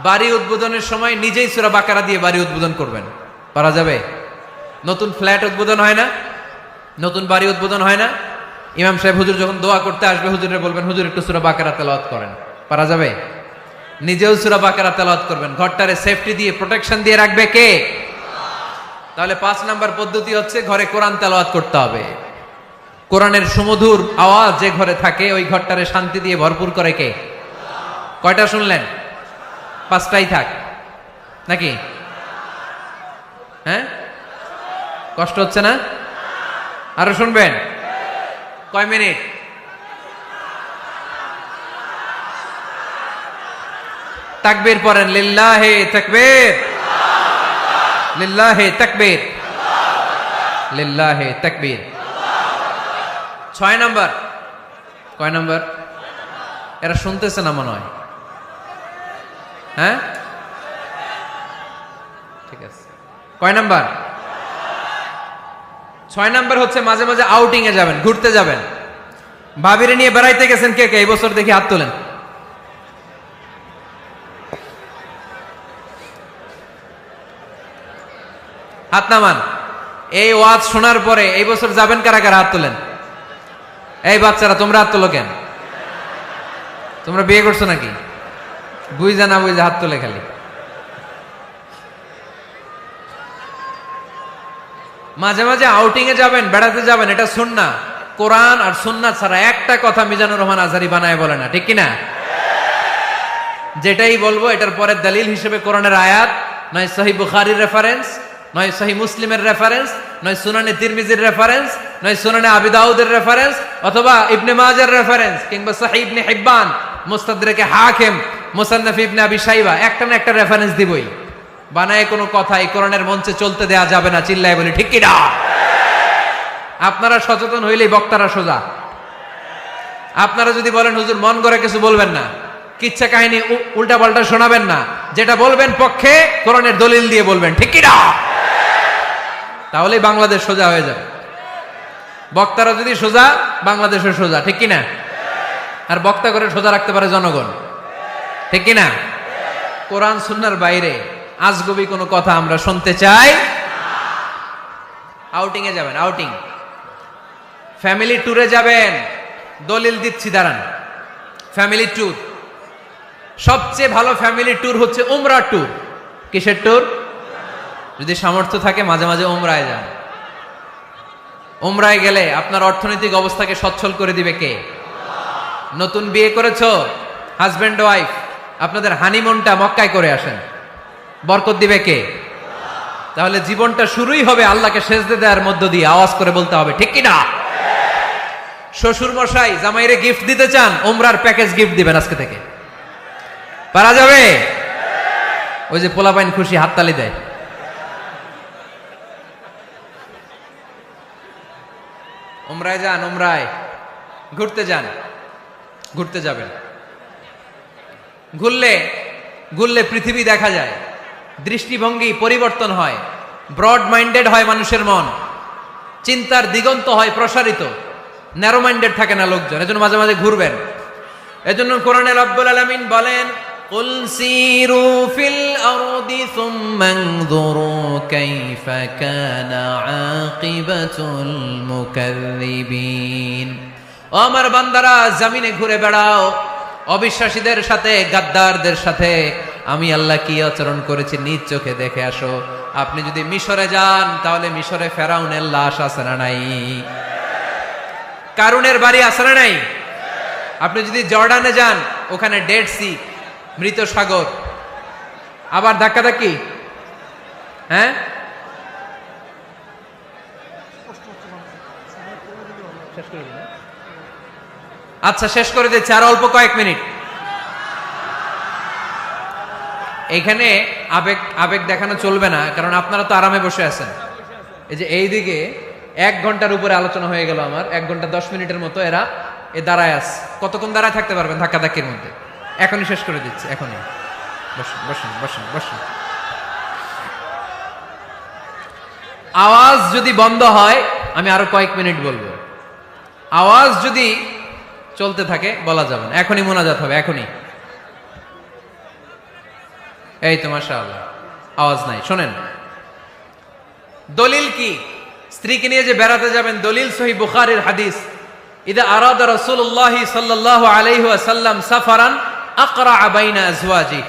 Speaker 1: বাড়ি উদ্বোধনের সময় নিজেই সূরা বাকারা দিয়ে বাড়ি উদ্বোধন করবেন, পারা যাবে? নতুন ফ্ল্যাট উদ্বোধন হয় না, নতুন বাড়ি উদ্বোধন হয় না, ইমাম সাহেব হুজুর যখন দোয়া করতে আসবে হুজুরে বলবেন, হুজুর একটু সূরা বাকারা তেলাওয়াত করেন, পারা যাবে? নিজেও সূরা বাকারা তেলাওয়াত করবেন। ঘরটারে সেফটি দিয়ে প্রোটেকশন দিয়ে রাখবে কে? তাহলে 5 নাম্বার পদ্ধতি হচ্ছে ঘরে কোরআন তেলাওয়াত করতে হবে। কোরআনের সুমধুর আওয়াজ যে ঘরে থাকে ওই ঘরটারে শান্তি দিয়ে ভরপুর করে কে? কয়টা শুনলেন? 5টাই থাক নাকি? হ্যাঁ, কষ্ট হচ্ছে না? আরো শুনবেন? কয় মিনিট? তাকবীর পড়েন, লিল্লাহি তাকবীর, লিল্লাহি তাকবীর, লিল্লাহি তাকবীর। 6 নাম্বার। কয় নাম্বার? এরা শুনতেছে না মনে হয়। হ্যাঁ, ঠিক আছে। কয় নাম্বার? 6 নাম্বার হচ্ছে মাঝে মাঝে আউটিং এ যাবেন, ঘুরতে যাবেন। ভাবিরে নিয়ে বেড়াইতে গেছেন কে কে এই বছর, দেখি হাত তোলেন। হাত নামান। এই ওয়াজ শোনার পরে এই বছর যাবেন কারা কারা, হাত তোলেন। এই বাচ্চারা তোমরা হাত তোলো কেন? তোমরা বিয়ে করছো নাকি? বুঝা না বুঝা হাত তোলে খালি। মাঝে মাঝে আউটিং এ যাবেন, বেড়াতে যাবেন, এটা সুন্নাহ। কোরআন আর সুন্নাহ ছাড়া একটা কথা মিজানুর রহমান আজহারী বানায় বলে না, ঠিক কিনা? যেটাই বলবো এটার পরের দলিল হিসেবে কোরআনের আয়াত, নয় সহিহ বুখারীর রেফারেন্স, নয় সহিহ মুসলিমের রেফারেন্স, নয় সুনানে তিরমিজির রেফারেন্স, নয় সুনানে আবি দাউদের রেফারেন্স, অথবা ইবনে মাজার রেফারেন্স, কিংবা সহিহ ইবনে হিব্বান, মুস্তাদরাকে হাকিম, মুসান্নাফ ইবনে আবি শাইবা, একটা না একটা রেফারেন্স দিবই। বানায় কোনো কথা এই কোরআনের মঞ্চে চলতে দেয়া যাবে না, চিল্লায় বলি ঠিক কিনা? আপনারা সচেতন হইলেই বক্তারা সোজা। আপনারা যদি বলেন হুজুর মন করে কিছু বলবেন না, কিচ্ছা কাহিনী উল্টা পাল্টা শোনাবেন না, যেটা বলবেন পক্ষে কোরআনের দলিল দিয়ে বলবেন, ঠিক কিনা? তাহলেই বাংলাদেশ সোজা হয়ে যাবে। বক্তারা যদি সোজা, বাংলাদেশের সোজা, ঠিক কিনা? আর বক্তা করে সোজা রাখতে পারে জনগণ, ঠিক কিনা? কোরআন সুন্নাহর বাইরে আজগবি কোনো কথা আমরা শুনতে চাই। আউটিং এ যাবেন, আউটিং, ফ্যামিলি ট্যুরে যাবেন, দলিল দিচ্ছি দাঁড়ান। ফ্যামিলি ট্যুর, সবচেয়ে ভালো ফ্যামিলি ট্যুর হচ্ছে উমরা ট্যুর। কিসের ট্যুর? যদি সামর্থ্য থাকে মাঝে মাঝে উমরায় যান। উমরায় গেলে আপনার অর্থনৈতিক অবস্থাকে সচ্ছল করে দিবে কে? নতুন বিয়ে করেছো, হাজবেন্ড ওয়াইফ, আপনাদের হানিমুনটা মক্কায় করে আসেন, বরকত দিবে কে? তাহলে জীবনটা শুরুই হবে আল্লাহকে সেজদে দেওয়ার মধ্য দিয়ে। আওয়াজ করে বলতে হবে, ঠিক কিনা? শ্বশুর মশাই জামাইরে গিফট দিতে চান, উমরার প্যাকেজ গিফট দিবেন আজকে থেকে। পারা যাবে? ওই যে পোলাপাইন খুশি হাততালি দেয়। উমরায় যান, উমরায় ঘুরতে যান, ঘুরতে যাবেন। ঘুরলে ঘুরলে পৃথিবী দেখা যায়, দৃষ্টিভঙ্গি পরিবর্তন হয়, ব্রড মাইন্ডেড হয় মানুষের মন, চিন্তার দিগন্ত হয় প্রসারিত, ন্যারো মাইন্ডেড থাকে না লোকজন। এজন্য মাঝে মাঝে ঘুরবেন। এজন্য কোরআনে রব্বুল আলামিন বলেন, কুল সিরু ফিল আরদি সুম্মা আনযুরু কাইফা কানা আকিবাতুল মুকাযযিবিন। ও আমার বান্দারা, জমিনে ঘুরে বেড়াও, অবিশ্বাসীদের সাথে, গাদ্দারদের সাথে আমি আল্লাহ কি আচরণ করেছি নিজ চোখে দেখে আসো। আপনি যদি মিশরে যান, তাহলে মিশরে ফেরাউনের লাশ আছে না নাই? কারুনের বাড়ি আছে না নাই? আপনি যদি জর্ডানে যান, ওখানে ডেড সি, মৃত সাগর, আবার ধাক্কাধাক্কি। হ্যাঁ, আচ্ছা শেষ করে দিচ্ছি, আর অল্প কয়েক মিনিট। এইখানে আবেগ আবেগ দেখানো চলবে না, কারণ আপনারা তো আরামে বসে আছেন। এই যে এইদিকে 1 ঘন্টার উপরে আলোচনা হয়ে গেল আমার, 1 ঘন্টা 10 মিনিটের মতো এরা দাঁড়ায় আছে। কতক্ষণ দাঁড়ায় থাকতে পারবেন ধাক্কাধাক্কির মধ্যে? এখনই শেষ করে দিচ্ছি, এখনই। বসুন বসুন বসুন বসুন। আওয়াজ যদি বন্ধ হয় আমি আরো কয়েক মিনিট বলবো। আওয়াজ যদি চলতে থাকে বলা যাবে না। এখনই মোনাজাত হবে, এখনই। এই তো মাশাআল্লাহ, আওয়াজ নাই। শোনেন দলিল কি? স্ত্রীকে নিয়ে যে বেড়াতে যাবেন, দলিল সহিহ বুখারীর হাদিস, ইদা আরাদা রাসূলুল্লাহ সাল্লাল্লাহু আলাইহি ওয়াসাল্লাম সাফারান আকরা বাইনা আজওয়াজি,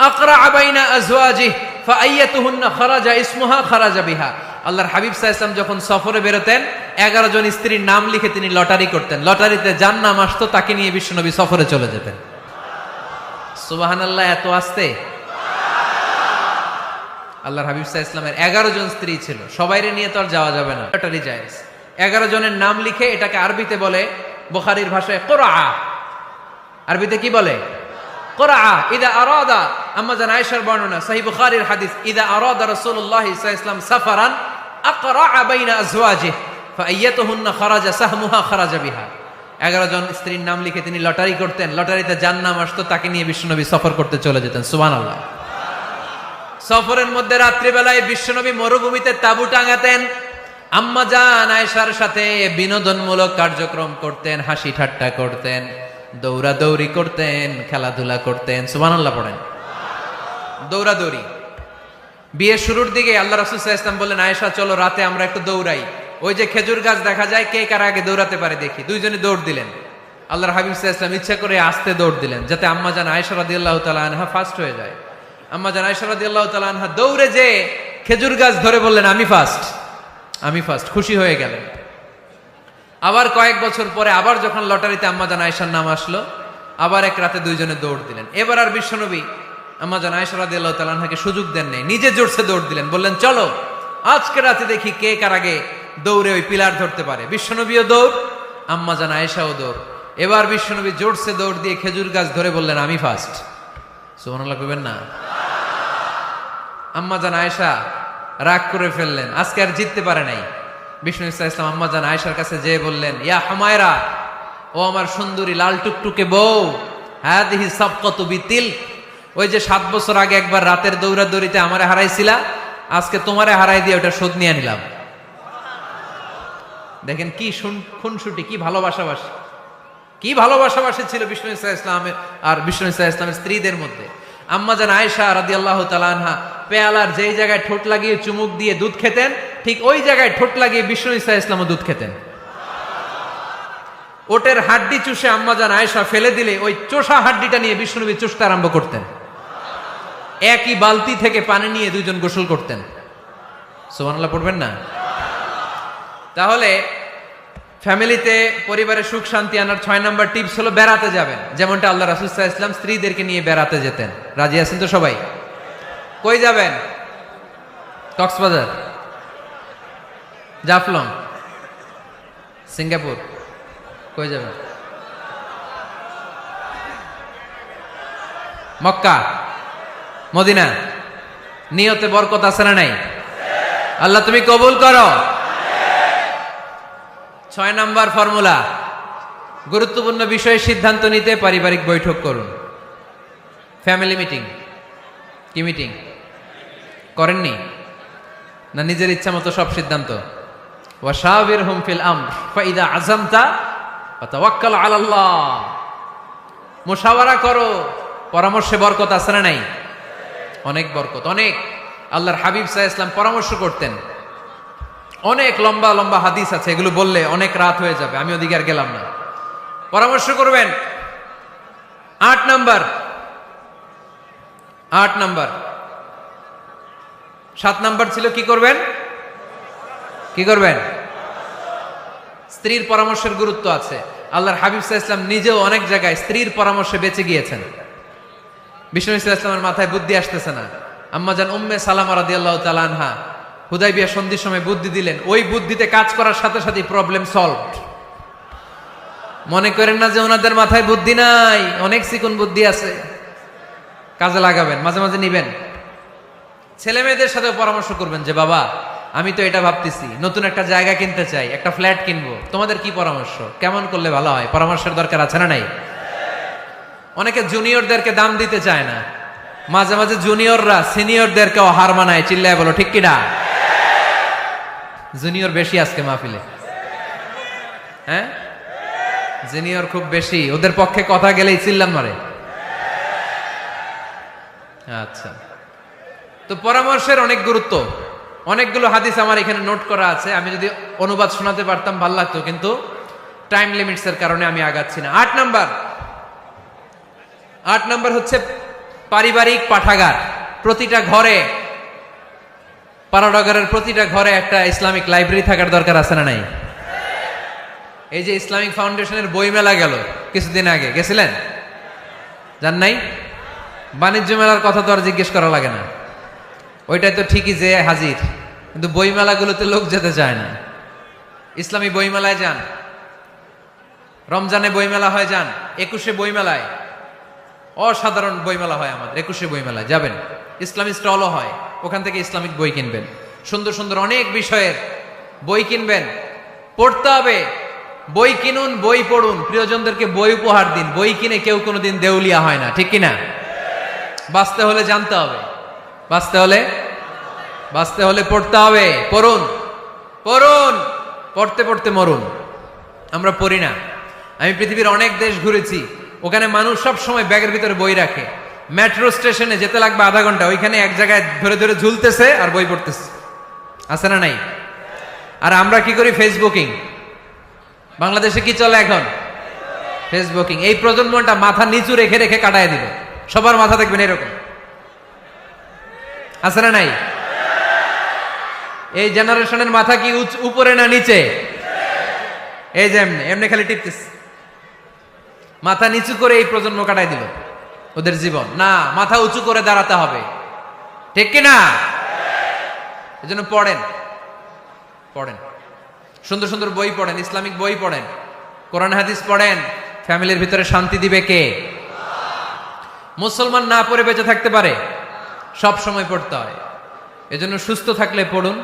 Speaker 1: আকরা বাইনা আজওয়াজি ফাআইয়াতুহুন্না খারাজা ইসমুহা খারাজা বিহা। আল্লাহর হাবিব সাল্লাল্লাহু আলাইহি ওয়াসাল্লাম যখন সফরে বেরোতেন, 11 জন স্ত্রীর নাম লিখে তিনি লটারি করতেন। লটারিতে যার নাম আসতো তাকে নিয়ে বিশ্বনবী সফরে চলে যেতেন। সুবহানাল্লাহ, এত আসতে। আল্লাহর হাবিব সাল্লাল্লাহু আলাইহি ওয়াসাল্লামের 11 জন স্ত্রী ছিল, সবাইরে নিয়ে তো আর যাওয়া যাবে না, লটারি জায়েজ। 11 জনের নাম লিখে, এটাকে আরবিতে বলে, বুখারীর ভাষায় কুরআ। আরবিতে কি বলে? কুরআ। ইদা আরাদা, আম্মা জান আয়েশার বর্ণনা, সহিহ বুখারীর হাদিস, ইদা আরাদা রাসূলুল্লাহ সাল্লাল্লাহু আলাইহি ওয়াসাল্লাম সাফারান আকরা বাইনা আজওয়াজিহি ফাআইয়াতুহুন্না খারাজা সাহমুহা খারাজা বিহা। 11 জন স্ত্রীর নাম লিখে তিনি লটারি করতেন, লটারিতে যার নাম আসতো তাকে নিয়ে বিশ্বনবী সফর করতে চলে যেতেন। সুবহানাল্লাহ। সফরের মধ্যে রাত্রিবেলায় বিশ্বনবী মরুভূমিতে তাঁবু টাঙাতেন, আম্মা জান আয়েশার সাথে বিনোদনমূলক কার্যক্রম করতেন, হাসি ঠাট্টা করতেন, দৌড়াদৌড়ি করতেন, খেলাধুলা করতেন। সুবহানাল্লাহ পড়েন। দৌড়াদৌড়ি। বিয়ের শুরুর দিকে আল্লাহ রাসূল সাল্লাল্লাহু আলাইহি ওয়াসাল্লাম বললেন, আয়েশা চলো রাতে আমরা একটু দৌড়াই, ওই যে খেজুর গাছ দেখা যায়, কে কার আগে দৌড়াতে পারে দেখি। দুইজনে দৌড় দিলেন। আল্লাহর হাবিব সাল্লাল্লাহু আলাইহি ওয়াসাল্লাম ইচ্ছা করে আস্তে দৌড় দিলেন, যাতে আম্মা জান আয়েশা রাদিয়াল্লাহু তাআলা আনহা ফার্স্ট হয়ে যায়। আম্মা জান আয়েশা রাদিয়াল্লাহু তাআলা আনহা দৌড়ে যে খেজুর গাছ ধরে বললেন, আমি ফার্স্ট, আমি ফার্স্ট, খুশি হয়ে গেলেন। আবার কয়েক বছর পরে আবার যখন লটারিতে আম্মা জান আয়েশার নাম আসলো, আবার এক রাতে দুইজনে দৌড় দিলেন। এবার আর বিশ্বনবী আম্মা জান আয়েশা রাদিয়াল্লাহু তাআলা আনহাকে সুযোগ দেন নাই, নিজে জোরসে দৌড় দিলেন, বললেন চলো আজকে রাতে দেখি কে কার আগে দৌড়ে ওই পিলার ধরতে পারে। বিশ্বনবীও দৌড়, আম্মা জান আয়েশাও দৌড়। এবার বিশ্বনবী জোরসে দৌড় দিয়ে খেজুর গাছ ধরে বললেন, আমি ফার্স্ট। সুবহানাল্লাহ কইবেন না? আম্মা জান আয়েশা রাগ করে ফেললেন, আজকে আর জিততে পারে নাই। বিষ্ণু ইসলাম আম্মা জান আয়েশার কাছে যেয়ে বললেন, ইয়া হুমায়রা, ও আমার সুন্দরী লাল টুকটুকে বউ, হাদিহি সাবকাতু বিতিল, ওই যে 7 বছর আগে একবার রাতের দৌড়াদৌড়িতে আমারে হারাইছিলা, আজকে তোমারে হারাই দিয়ে ওটা শোধ নিয়ে নিলাম। দেখেন কি খুনসুটি, কি ভালোবাসাবাসি, কি ভালোবাসাবাসি ছিল বিষ্ণু ইসলামের আর বিষ্ণু ইসলামের স্ত্রীদের মধ্যে। আম্মা জান আয়েশা রাদিয়াল্লাহু তাআলা আনহা পেয়ালার যেই জায়গায় ঠোঁট লাগিয়ে চুমুক দিয়ে দুধ খেতেন, ঠিক ওই জায়গায় ঠোঁট লাগিয়ে বিষ্ণু ইসলামও দুধ খেতেন। ওটের হাড্ডি চুষে আম্মা জান আয়েশা ফেলে দিলে ওই চোষা হাড্ডিটা নিয়ে বিষ্ণুনবী চুষতে আরম্ভ করতেন। একই বালতি থেকে পানি নিয়ে দুইজন গোসল করতেন। সুবহানাল্লাহ পড়বেন না? তাহলে ফ্যামিলিতে পরিবারে সুখ শান্তি আনার 6 নাম্বার টিপস হলো বেড়াতে যাবেন, যেমনটা আল্লাহ রাসূল সাল্লাল্লাহু আলাইহি ওয়াসাল্লাম স্ত্রীদেরকে নিয়ে বেড়াতে যেতেন। রাজি আছেন তো সবাই? কই যাবেন? কক্সবাজার, জাফলং, সিঙ্গাপুর, কই যাবেন? মক্কা, মদিনা। নিয়তে বরকত আছে না নাই? আল্লাহ তুমি কবুল করো। 6 নাম্বার ফর্মুলা, গুরুত্বপূর্ণ বিষয়ে সিদ্ধান্ত নিতে পারিবারিক বৈঠক করুন। Family meeting. কি মিটিং করেননি? না নিজের ইচ্ছা মতো সব সিদ্ধান্ত? ওয়াশাবিরহুম ফিল আমর ফাইদা আযামতা ফাতাওয়াক্কাল আলাল্লাহ। মুশাওয়ারা করো, পরামর্শে বরকত আছে না নাই? অনেক বরকত, অনেক। আল্লাহর হাবিব সাল্লাল্লাহু আলাইহি ওয়াসাল্লাম পরামর্শ করতেন। অনেক লম্বা লম্বা হাদিস আছে, এগুলো বললে অনেক রাত হয়ে যাবে, আমি ওদিকে আর গেলাম না। পরামর্শ করবেন। 8 নাম্বার, 7 নাম্বার ছিল কি করবেন? কি করবেন? স্ত্রীর পরামর্শের গুরুত্ব আছে। আল্লাহর হাবিব সাল্লাল্লাহু আলাইহি ওয়াসাল্লাম নিজেও অনেক জায়গায় স্ত্রীর পরামর্শে বেঁচে গিয়েছেন। বিষ্ণু সাল্লাল্লাহু আলাইহি ওয়াসাল্লামের মাথায় বুদ্ধি আসতেছে না, আম্মা জান উম্মে সালামা রাদিয়াল্লাহু তাআলা আনহা হুদাইবিয়া সন্ধির সময় বুদ্ধি দিলেন, ওই বুদ্ধিতে কাজ করার সাথে সাথে প্রবলেম সলভড। মনে করেন না যে ওনাদের মাথায় বুদ্ধি নাই, অনেক চিকন বুদ্ধি আছে, কাজে লাগাবেন, মাঝে মাঝে নিবেন। ছেলে মেয়েদের সাথে পরামর্শ করবেন যে বাবা আমি তো এটা ভাবতেছি, নতুন একটা জায়গা কিনতে চাই, একটা ফ্ল্যাট কিনবো, তোমাদের কি পরামর্শ, কেমন করলে ভালো হয়? পরামর্শের দরকার আছে না নাই? অনেকে জুনিয়রদেরকে দাম দিতে চায় না, মাঝে মাঝে জুনিয়ররা সিনিয়রদেরকেও হার মানায়। চিল্লায় বলো ঠিক কিনা? জুনিয়র বেশি আজকে মাহফিলে, হ্যাঁ জুনিয়র খুব বেশি, ওদের পক্ষে কথা গেলেই চিল্লাম মারে। আচ্ছা, তো পরামর্শের অনেক গুরুত্ব। অনেকগুলো হাদিস আমার এখানে নোট করা আছে, আমি যদি অনুবাদ শোনাতে পারতাম ভালো লাগতো, কিন্তু টাইম লিমিটস এর কারণে আমি আগাচ্ছি না। 8 নাম্বার হচ্ছে পারিবারিক পাঠাগার। প্রতিটা ঘরে, পাড়াডাগারের প্রতিটা ঘরে একটা ইসলামিক লাইব্রেরি থাকার দরকার আছে না নাই? এই যে ইসলামিক ফাউন্ডেশনের বই মেলা গেল কিছুদিন আগে, গেছিলেন? জান নাই? বাণিজ্য মেলার কথা তো আর জিজ্ঞেস করা লাগে না, ওইটাই তো ঠিকই যে হাজির, কিন্তু বই মেলাগুলোতে লোক যেতে চায় না। ইসলামী বই মেলায় যান, রমজানে বই মেলা হয় যান, 21শে বই মেলায়, অসাধারণ বই মেলা হয় আমাদের 21শে বই মেলায় যাবেন। ইসলামী স্টলও হয়, ওখান থেকে ইসলামিক বই কিনবেন, সুন্দর সুন্দর অনেক বিষয়ের বই কিনবেন। পড়তে হবে, বই কিনুন, বই পড়ুন, প্রিয়জনদেরকে বই উপহার দিন। বই কিনে কেউ কোনোদিন দেউলিয়া হয় না, ঠিক কিনা? বাঁচতে হলে জানতে হবে। বাঁচতে হলে পড়তে হবে। পড়ুন পড়ুন, পড়তে পড়তে মরুন। আমরা পড়ি না। আমি পৃথিবীর অনেক দেশ ঘুরেছি, ওখানে মানুষ সব সময় ব্যাগের ভিতরে বই রাখে। মেট্রো স্টেশনে যেতে লাগবে আধা ঘন্টা, ওইখানে এক জায়গায় ধরে ধরে ঝুলতেছে আর বই পড়তেছে। আছে না নাই? আর আমরা কি করি? ফেসবুকিং। বাংলাদেশে কি চলে এখন? ফেসবুকিং। এই প্রজন্মটা মাথা নিচু রেখে রেখে কাটায় দিবে। সবার মাথা দেখবেন এরকম। আছে না নাই? এই জেনারেশনের মাথা কি উপরে না নিচে? এই যে এমনি এমনি খালি টিপতেছে, মাথা নিচু করে এই প্রজন্ম কাটাই দিল ওদের জীবন। না, মাথা উঁচু করে দাঁড়াতে হবে, ঠিক কিনা? এজন্য পড়েন পড়েন, সুন্দর সুন্দর বই পড়েন, ইসলামিক বই পড়েন, কোরআন হাদিস পড়েন। ফ্যামিলির ভিতরে শান্তি দিবে কে? মুসলমান না পড়ে বেঁচে থাকতে পারে? সব সময় পড়তে হয়। এজন্য সুস্থ থাকলে পড়ুন,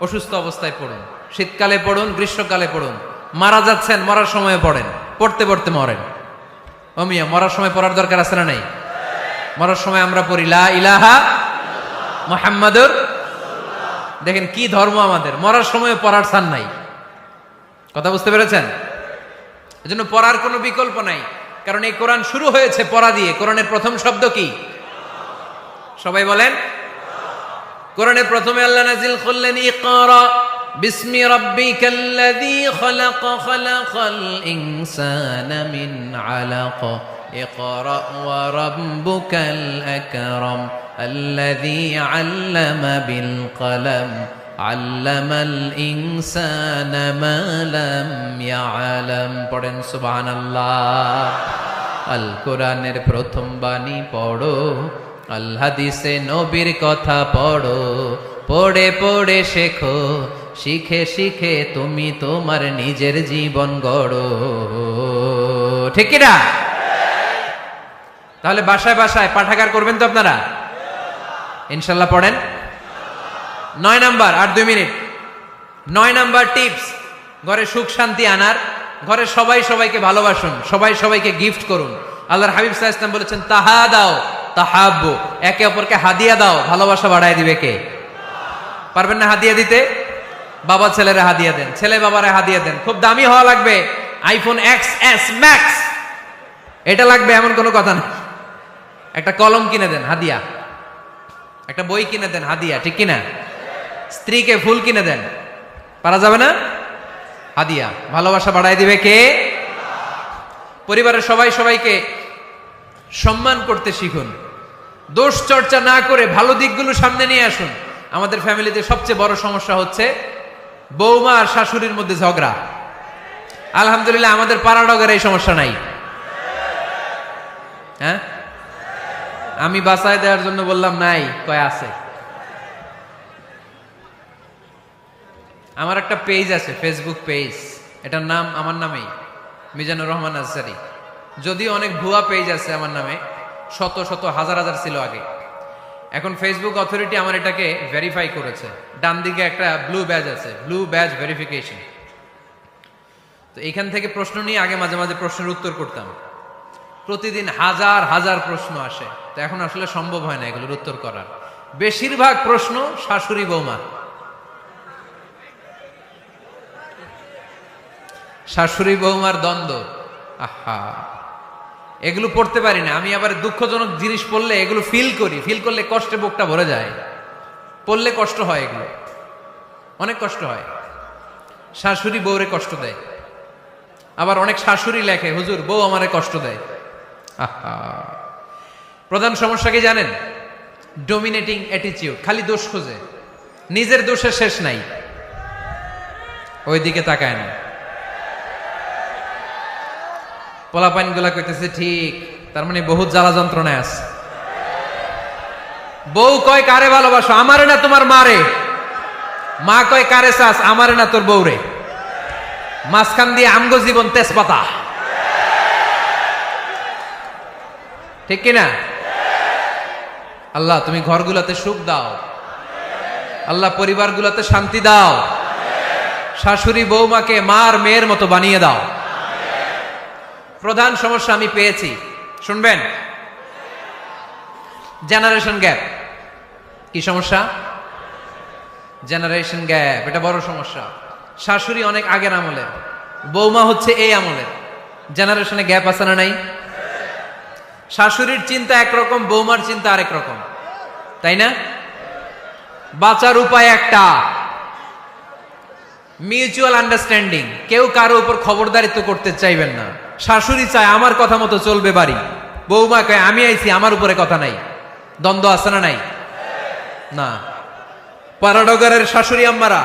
Speaker 1: অসুস্থ অবস্থায় পড়ুন, শীতকালে পড়ুন, গ্রীষ্মকালে পড়ুন। মারা যাচ্ছেন, মরার সময় পড়েন, পড়তে পড়তে মরেন। ও মিয়া, মরার সময় পড়ার দরকার আছে না নাই? মরার সময় আমরা পড়ি লা ইলাহা মুহাম্মাদুর। দেখেন কি ধর্ম আমাদের, মরার সময় পড়ার স্থান নাই। কথা বুঝতে পেরেছেন? এজন্য পড়ার কোনো বিকল্প নাই, কারণ এই কোরআন শুরু হয়েছে পড়া দিয়ে। কোরআনের প্রথম শব্দ কি? সবাই বলেন। কোরআনের প্রথমে আল্লাহ নাজিল করলেন ইকরা বিসমি রাব্বিকাল্লাযী খালাক খালাকাল ইনসানা মিন আলাক ইকরা ওয়া রাব্বুকাল আকরাম আল্লাযী আল্লামা বিল কলম আল্লামাল ইনসানা মা লাম ইয়ালাম। পড়েন সুবহানাল্লাহ। আল কোরআনের প্রথম বাণী পড়ো, আল হাদিসে নবীর কথা পড়ো, পড়ে পড়ে শেখো, শিখে শিখে তুমি তোমার নিজের জীবন গড়ো, ঠিক কি না? তাহলে বাসায় বাসায় পাঠাগার করবেন তো আপনারা? ইনশাল্লাহ পড়েন। 9 নাম্বার, আর 2 মিনিট। 9 নাম্বার টিপস ঘরে সুখ শান্তি আনার, ঘরে সবাই সবাইকে ভালোবাসুন, সবাই সবাইকে গিফট করুন। আল্লাহর হাবিব সাল্লাল্লাহু আলাইহি ওয়াসাল্লাম বলেছেন তাহা দাও তাহাব্বু, একে অপরকে হাদিয়া দাও, ভালোবাসা বাড়ায় দিবে কে? পারবেন না হাদিয়া দিতে? বাবা ছেলেরা হাদিয়া দেন, ছেলে বাবারা হাদিয়া দেন। খুব দামি হওয়া লাগবে, আইফোন XS Max এটা লাগবে এমন কোনো কথা না। একটা কলম কিনে দেন হাদিয়া, একটা বই কিনে দেন হাদিয়া, ঠিক কিনা? স্ত্রীকে ফুল কিনে দেন, পারা যাবে না? হাদিয়া। ভালোবাসা বাড়ায় দিবে কে? পরিবারের সবাই সবাইকে সম্মান করতে শিখুন, দোষ চর্চা না করে ভালো দিকগুলো সামনে নিয়ে আসুন। আমাদের ফ্যামিলিতে সবচেয়ে বড় সমস্যা হচ্ছে বৌমা আর শাশুড়ির মধ্যে ঝগড়া। আলহামদুলিল্লাহ আমাদের পাড়াডগের এই সমস্যা নাই। হ্যাঁ, আমি বাঁচায় দেওয়ার জন্য বললাম নাই, কয় আছে। আমার একটা পেজ আছে, ফেসবুক পেজ, এটার নাম আমার নামেই, মিজানুর রহমান আজহারী। যদিও অনেক ভুয়া পেজ আছে আমার নামে, শত শত হাজার হাজার ছিল আগে। এখন ফেসবুক অথরিটি আমার এটাকে ভেরিফাই করেছে। ডান দিকে একটা ব্লু ব্যাজ আছে, ব্লু ব্যাজ ভেরিফিকেশন। তো এখান থেকে প্রশ্ন নিয়ে আগে মাঝে মাঝে প্রশ্নের উত্তর করতাম। প্রতিদিন হাজার হাজার প্রশ্ন আসে, তো এখন আসলে সম্ভব হয় না এগুলোর উত্তর করার। বেশিরভাগ প্রশ্ন শাশুড়ি বৌমা, শাশুড়ি বৌমার দ্বন্দ্ব। আহা, এগুলো পড়তে পারি না আমি। আবার দুঃখজনক জিনিস পড়লে এগুলো ফিল করি, ফিল করলে কষ্টে বুকটা ভরে যায়। পড়লে কষ্ট হয়, এগুলো অনেক কষ্ট হয়। শাশুড়ি বউরে কষ্ট দেয়, আবার অনেক শাশুড়ি লেখে হুজুর বউ আমারে কষ্ট দেয়। আহা, প্রধান সমস্যা কি জানেন? ডমিনেটিং অ্যাটিটিউড, খালি দোষ খোঁজে, নিজের দোষের শেষ নাই, ওইদিকে তাকায় না। পোলাপাইন গুলা কইতেছে ঠিক, তার মানে বহুত জ্বালা যন্ত্রণায় আছে। বউ কয় কারে ভালোবাসো? আমারে না তোমার মারে। মা কয় কারে চাস? আমারে না তোর বউরে। মাঝখান দিয়ে আমগো জীবন তেজপাতা, ঠিক কিনা? আল্লাহ তুমি ঘরগুলোতে সুখ দাও, আল্লাহ পরিবারগুলোতে শান্তি দাও, শাশুড়ি বৌমাকে মার মেয়ের মতো বানিয়ে দাও। প্রধান সমস্যা আমি পেয়েছি, শুনবেন? Generation gap. কি সমস্যা? জেনারেশন গ্যাপ, এটা বড় সমস্যা। শাশুড়ি অনেক আগের আমলের, বৌমা হচ্ছে এই আমলের। জেনারেশনে গ্যাপ আছে না নাই? শাশুড়ির চিন্তা একরকম, বৌমার চিন্তা আরেক রকম, তাই না? বাঁচার উপায় একটা, মিউচুয়াল আন্ডারস্ট্যান্ডিং। কেউ কারো উপর খবরদারিত্ব করতে চাইবেন না। শাশুড়ি চায় আমার কথা মতো চলবে বাড়ি, বৌমা কয় আমি আইছি আমার উপরে কথা নাই। দ্বন্দ্ব আছে না নাই? না। পারাডগারের শাশুড়ি আম্মারা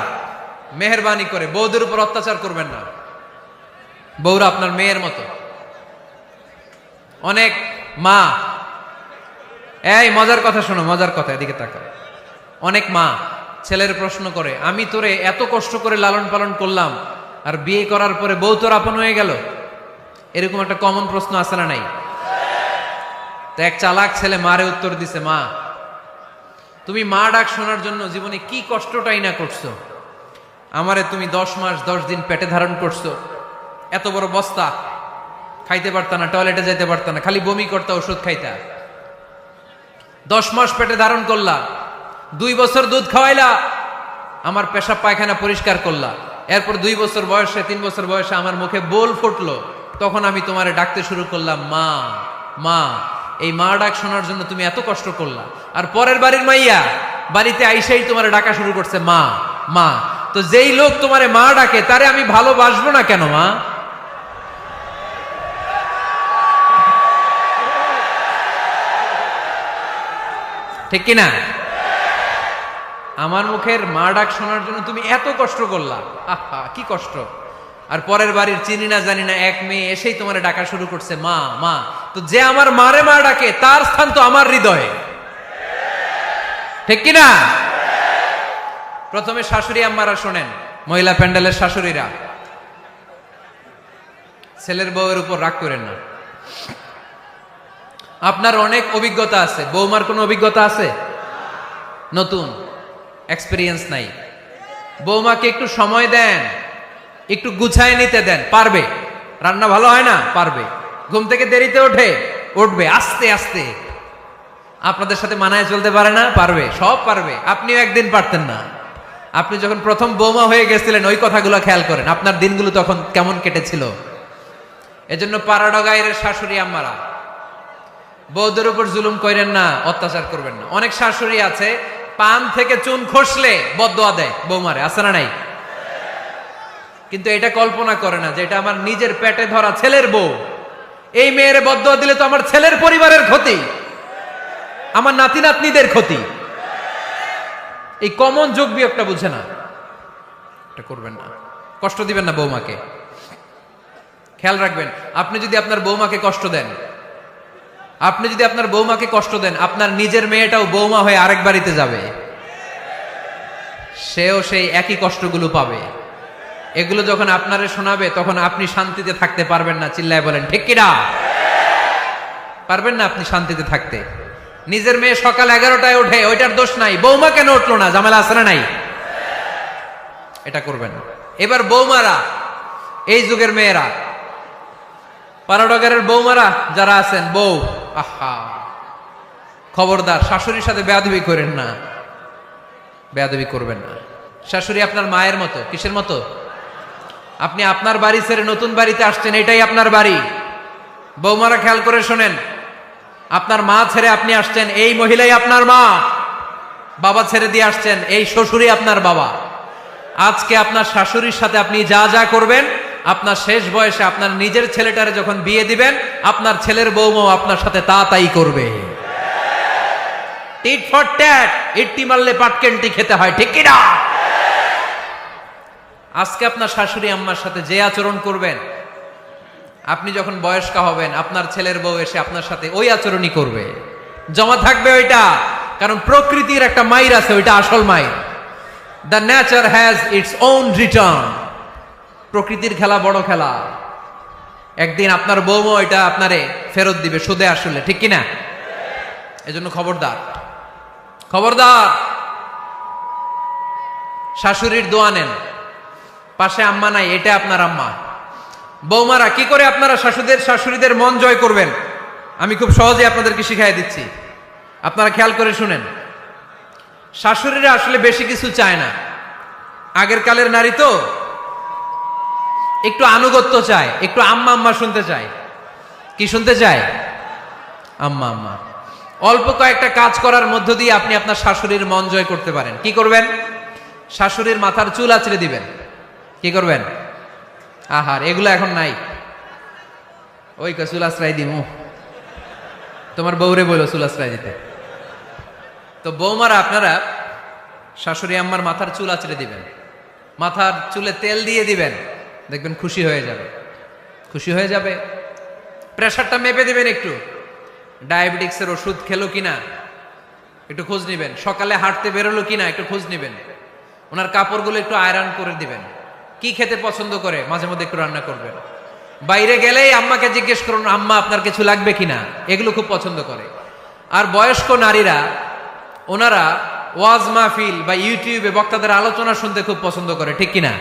Speaker 1: মেহেরবানি করে বৌদের উপর অত্যাচার করবেন না। বৌরা আপনার মেয়ের মতো। অনেক মা, এই মজার কথা শোনো, মজার কথা, এদিকে তাকাও। অনেক মা ছেলের প্রশ্ন করে, আমি তোরে এত কষ্ট করে লালন পালন করলাম, আর বিয়ে করার পরে বউ তোর আপন হয়ে গেল। এরকম একটা কমন প্রশ্ন আছে না নাই? তো এক চালাক ছেলে মারে উত্তর দিছে, মা তুমি মা ডাক শোনার জন্য জীবনে কি কষ্টটাই না করছো। আমারে তুমি 10 মাস 10 দিন পেটে ধারণ করছো, এত বড় বস্তা, খাইতে পারতা না, টয়লেটে যাইতে পারতা না, খালি বমি করতা, ওষুধ খাইতা। 10 মাস পেটে ধারণ করলা, 2 বছর দুধ খাওয়াইলা, আমার পেশাব পায়খানা পরিষ্কার করলা। এরপর 2 বছর বয়সে, 3 বছর বয়সে আমার মুখে বোল ফুটলো, তখন আমি তোমারে ডাকতে শুরু করলাম মা মা। এই মা ডাক শোনার জন্য তুমি এত কষ্ট করলা, আর পরের বাড়ির মাইয়া বাড়িতে আইসাই তোমারে ডাকা শুরু করছে মা মা। তো যেই লোক তোমারে মা ডাকে তারে আমি ভালোবাসবো না কেন মা? ঠিক কিনা? আমার মুখের মা ডাক শোনার জন্য তুমি এত কষ্ট করলা, আহা কি কষ্ট। আর পরের বাড়ির চিনি না জানি না এক মেয়ে এসেই তোমার ডাকা শুরু করছে মা মা। তো যে আমার মারে মা ডাকে তার স্থান তো আমার হৃদয়ে, ঠিক কিনা? প্রথমে শাশুড়ি আম্মারা শোনেন, মহিলা প্যান্ডেলের শাশুড়িরা, ছেলের বউয়ের উপর রাগ করেন না। আপনার অনেক অভিজ্ঞতা আছে, বৌমার কোনো অভিজ্ঞতা আছে? নতুন এক্সপেরিয়েন্স নাই। বৌমাকে একটু সময় দেন, একটু গুছায় নিতে দেন, পারবে। রান্না ভালো হয় না, পারবে। ঘুম থেকে দেরিতে ওঠে, উঠবে আস্তে আস্তে। আপনাদের সাথে মানায় চলতে পারে না, পারবে, সব পারবে। আপনিও একদিন পারতেন না। আপনি যখন প্রথম বৌমা হয়ে গেছিলেন ওই কথাগুলো খেয়াল করেন, আপনার দিনগুলো তখন কেমন কেটেছিল। এজন্য পাড়াডগাইয়ের শাশুড়ি আম্মারা, বউদের উপর জুলুম করেন না, অত্যাচার করবেন না। অনেক শাশুড়ি আছে পান থেকে চুন খসলে বদদোয়া দেয় বৌমারে, আছে না নাই? কিন্তু এটা কল্পনা করে না যে এটা আমার নিজের পেটে ধরা ছেলের বউ। এই মেয়ের বদদোয়া দিলে তো আমার ছেলের পরিবারের ক্ষতি, আমার নাতি নাতনিদের ক্ষতি। এই কমন যোগ বিয়োগটা বুঝে না, এটা করবেন না। কষ্ট দিবেন না বৌমাকে। খেয়াল রাখবেন, আপনি যদি আপনার বৌমাকে কষ্ট দেন, আপনি যদি আপনার বৌমাকে কষ্ট দেন, আপনার নিজের মেয়েটাও বৌমা হয়ে আরেক বাড়িতে যাবে, সেও সেই একই কষ্টগুলো পাবে। এগুলো যখন আপনারে শোনাবে তখন আপনি শান্তিতে থাকতে পারবেন না। চিল্লায় বলেন ঠিক কিনা? পারবেন না আপনি শান্তিতে থাকতে। নিজের মেয়ে সকাল 11টায় ওঠে, ওইটার দোষ নাই, বৌমা কেন উঠলো না, ঝামেলা আছে না নাই? এটা করবেন না। এবার বৌমারা, এই যুগের মেয়েরা, পাড়াডগারের বৌমারা যারা আছেন, বউ, আহা খবরদার, শাশুড়ির সাথে বেয়াদবি করেন না, বেয়াদবি করবেন না। শাশুড়ি আপনার মায়ের মতো। কিসের মতো? আপনি আপনার বাড়ি ছেড়ে নতুন বাড়িতে আসছেন, এটাই আপনার বাড়ি। বৌমারা খেয়াল করে শোনেন, আপনার মা ছেড়ে আপনি আসছেন, এই মহিলাই আপনার মা। বাবা ছেড়ে দিয়ে আসছেন, এই শ্বশুরই আপনার বাবা। আজকে আপনার শাশুড়ির সাথে আপনি যা যা করবেন, আপনার শেষ বয়সে আপনার নিজের ছেলেটারে যখন বিয়ে দিবেন, আপনার ছেলের বৌমাও আপনার সাথে তা তাই করবে। টিট ফর ট্যাট, ইট্টি মারলে পাটকেনটি খেতে হয়, ঠিক কিনা? আজকে আপনার শাশুড়ি আম্মার সাথে যে আচরণ করবেন, আপনি যখন বয়স্ক হবেন আপনার ছেলের বউ এসে আপনার সাথে ওই আচরণই করবে, জমা থাকবে ওইটা। কারণ প্রকৃতির একটা মাইর আছে, ওইটা আসল মাইর। The nature has its own return. প্রকৃতির খেলা বড় খেলা, একদিন আপনার বউমা এটা আপনারে ফেরত দিবে সুদে আসলে, ঠিক কিনা? এজন্য খবরদার, খবরদার। শাশুড়ির দোয়া নেন, পাশে আম্মা নাই, এটা আপনার আম্মা। বৌমারা কি করে আপনারা শাশুড়িদের মন জয় করবেন, আমি খুব সহজে আপনাদেরকে শিখাই দিচ্ছি, আপনারা খেয়াল করে শুনেন। শাশুড়িরা আসলে বেশি কিছু চায় না। আগের কালের নারী তো একটু আনুগত্য চায়, একটু আম্মা আম্মা শুনতে চায়। কি শুনতে চায়? আম্মা আম্মা। অল্প কয়েকটা কাজ করার মধ্য দিয়ে আপনি আপনার শাশুড়ির মন জয় করতে পারেন। কি করবেন? শাশুড়ির মাথার চুল আঁচড়ে দিবেন। কি করবেন? আহার, এগুলো এখন নাই। ওই চুল আশ্রয় দিমু, তোমার বউরে বলো চুল আশ্রয় দিতে। তো বৌমারা আপনারা শাশুড়ি আম্মার মাথার চুল আঁচড়ে দিবেন, মাথার চুলে তেল দিয়ে দিবেন, দেখবেন খুশি হয়ে যাবে। খুশি হয়ে যাবে। প্রেশারটা মেপে দিবেন, একটু ডায়াবেটিক্সের ওষুধ খেলো কিনা একটু খোঁজ নিবেন, সকালে হাঁটতে বেরোলো কিনা একটু খোঁজ নিবেন, ওনার কাপড়গুলো একটু আয়রন করে দিবেন, কি খেতে পছন্দ করে মাঝে মধ্যে একটু রান্না করবেন। বাইরে গেলেই আম্মাকে জিজ্ঞেস করুন আম্মা আপনার কিছু লাগবে কিনা, এগুলো খুব পছন্দ করে। আর বয়স্ক নারীরা ওনারা ওয়াজ মাহফিল বা ইউটিউবে বক্তাদের আলোচনা শুনতে খুব পছন্দ করে, ঠিক কিনা?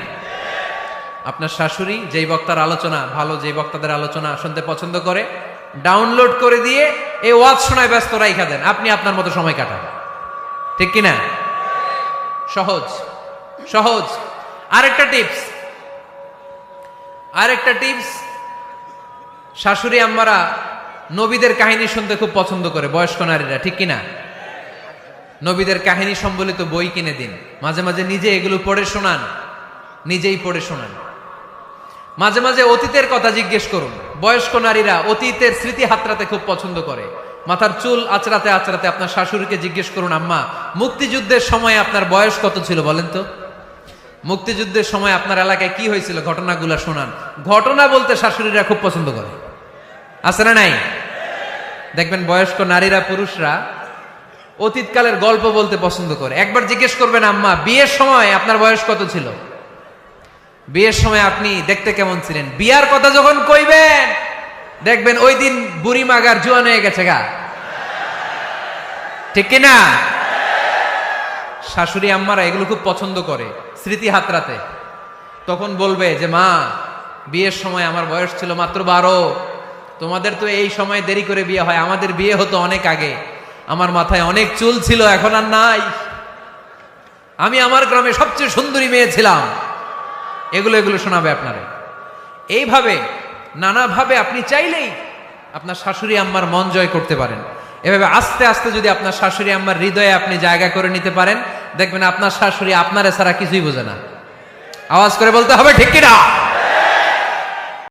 Speaker 1: আপনার শাশুড়ি যেই বক্তার আলোচনা ভালো, যেই বক্তাদের আলোচনা শুনতে পছন্দ করে, ডাউনলোড করে দিয়ে এই ওয়াজ শোনায় ব্যস্ত রাইখা দেন, আপনি আপনার মতো সময় কাটান, ঠিক কিনা? সহজ সহজ। আরেকটা টিপস, শাশুড়ি আম্মারা নবীদের কাহিনী শুনতে খুব পছন্দ করে, বয়স্ক নারীরা, ঠিক কিনা? নবীদের কাহিনী সম্বলিত বই কিনে দিন, মাঝে মাঝে নিজে এগুলো পড়ে শোনান, নিজেই পড়ে শোনান। মাঝে মাঝে অতীতের কথা জিজ্ঞেস করুন। বয়স্ক নারীরা অতীতের স্মৃতি হাতড়াতে খুব পছন্দ করে। মাথার চুল আঁচড়াতে আঁচড়াতে আপনার শাশুড়িকে জিজ্ঞেস করুন আম্মা মুক্তিযুদ্ধের সময় আপনার বয়স কত ছিল বলেন তো, মুক্তিযুদ্ধের সময় আপনার এলাকায় কি হয়েছিল, ঘটনাগুলো শোনান। ঘটনা বলতে শাশুড়িরা খুব পছন্দ করে, আছে না নাই? দেখবেন বয়স্ক নারীরা, পুরুষরা অতীতকালের গল্প বলতে পছন্দ করে। একবার জিজ্ঞেস করবেন আম্মা বিয়ের সময় আপনার বয়স কত ছিল, বিয়ের সময় আপনি দেখতে কেমন ছিলেন। বিয়ার কথা যখন কইবেন দেখবেন ওই দিন বুড়ি মাগার জোয়ান হয়ে গেছে গা, ঠিক কিনা? শাশুড়ি আম্মারা এগুলো খুব পছন্দ করে স্মৃতি হাতড়াতে। তখন বলবে যে মা বিয়ের সময় আমার বয়স ছিল মাত্র 12, তোমাদের তো এই সময় দেরি করে বিয়ে হয়, আমাদের বিয়ে হতো অনেক আগে, আমার মাথায় অনেক চুল ছিল এখন আর নাই, আমি আমার গ্রামে সবচেয়ে সুন্দরী মেয়ে ছিলাম। এগুলো শোনাবে আপনারা। এইভাবে নানাভাবে আপনি চাইলেই আপনার শাশুড়ি আম্মার মন জয় করতে পারেন। এভাবে আস্তে আস্তে যদি আপনার শাশুড়ি আম্মার হৃদয়ে আপনি জায়গা করে নিতে পারেন, দেখবেন আপনার শাশুড়ি আপনারে ছাড়া কিছুই বোঝে না। আওয়াজ করে বলতে হবে ঠিক কিনা?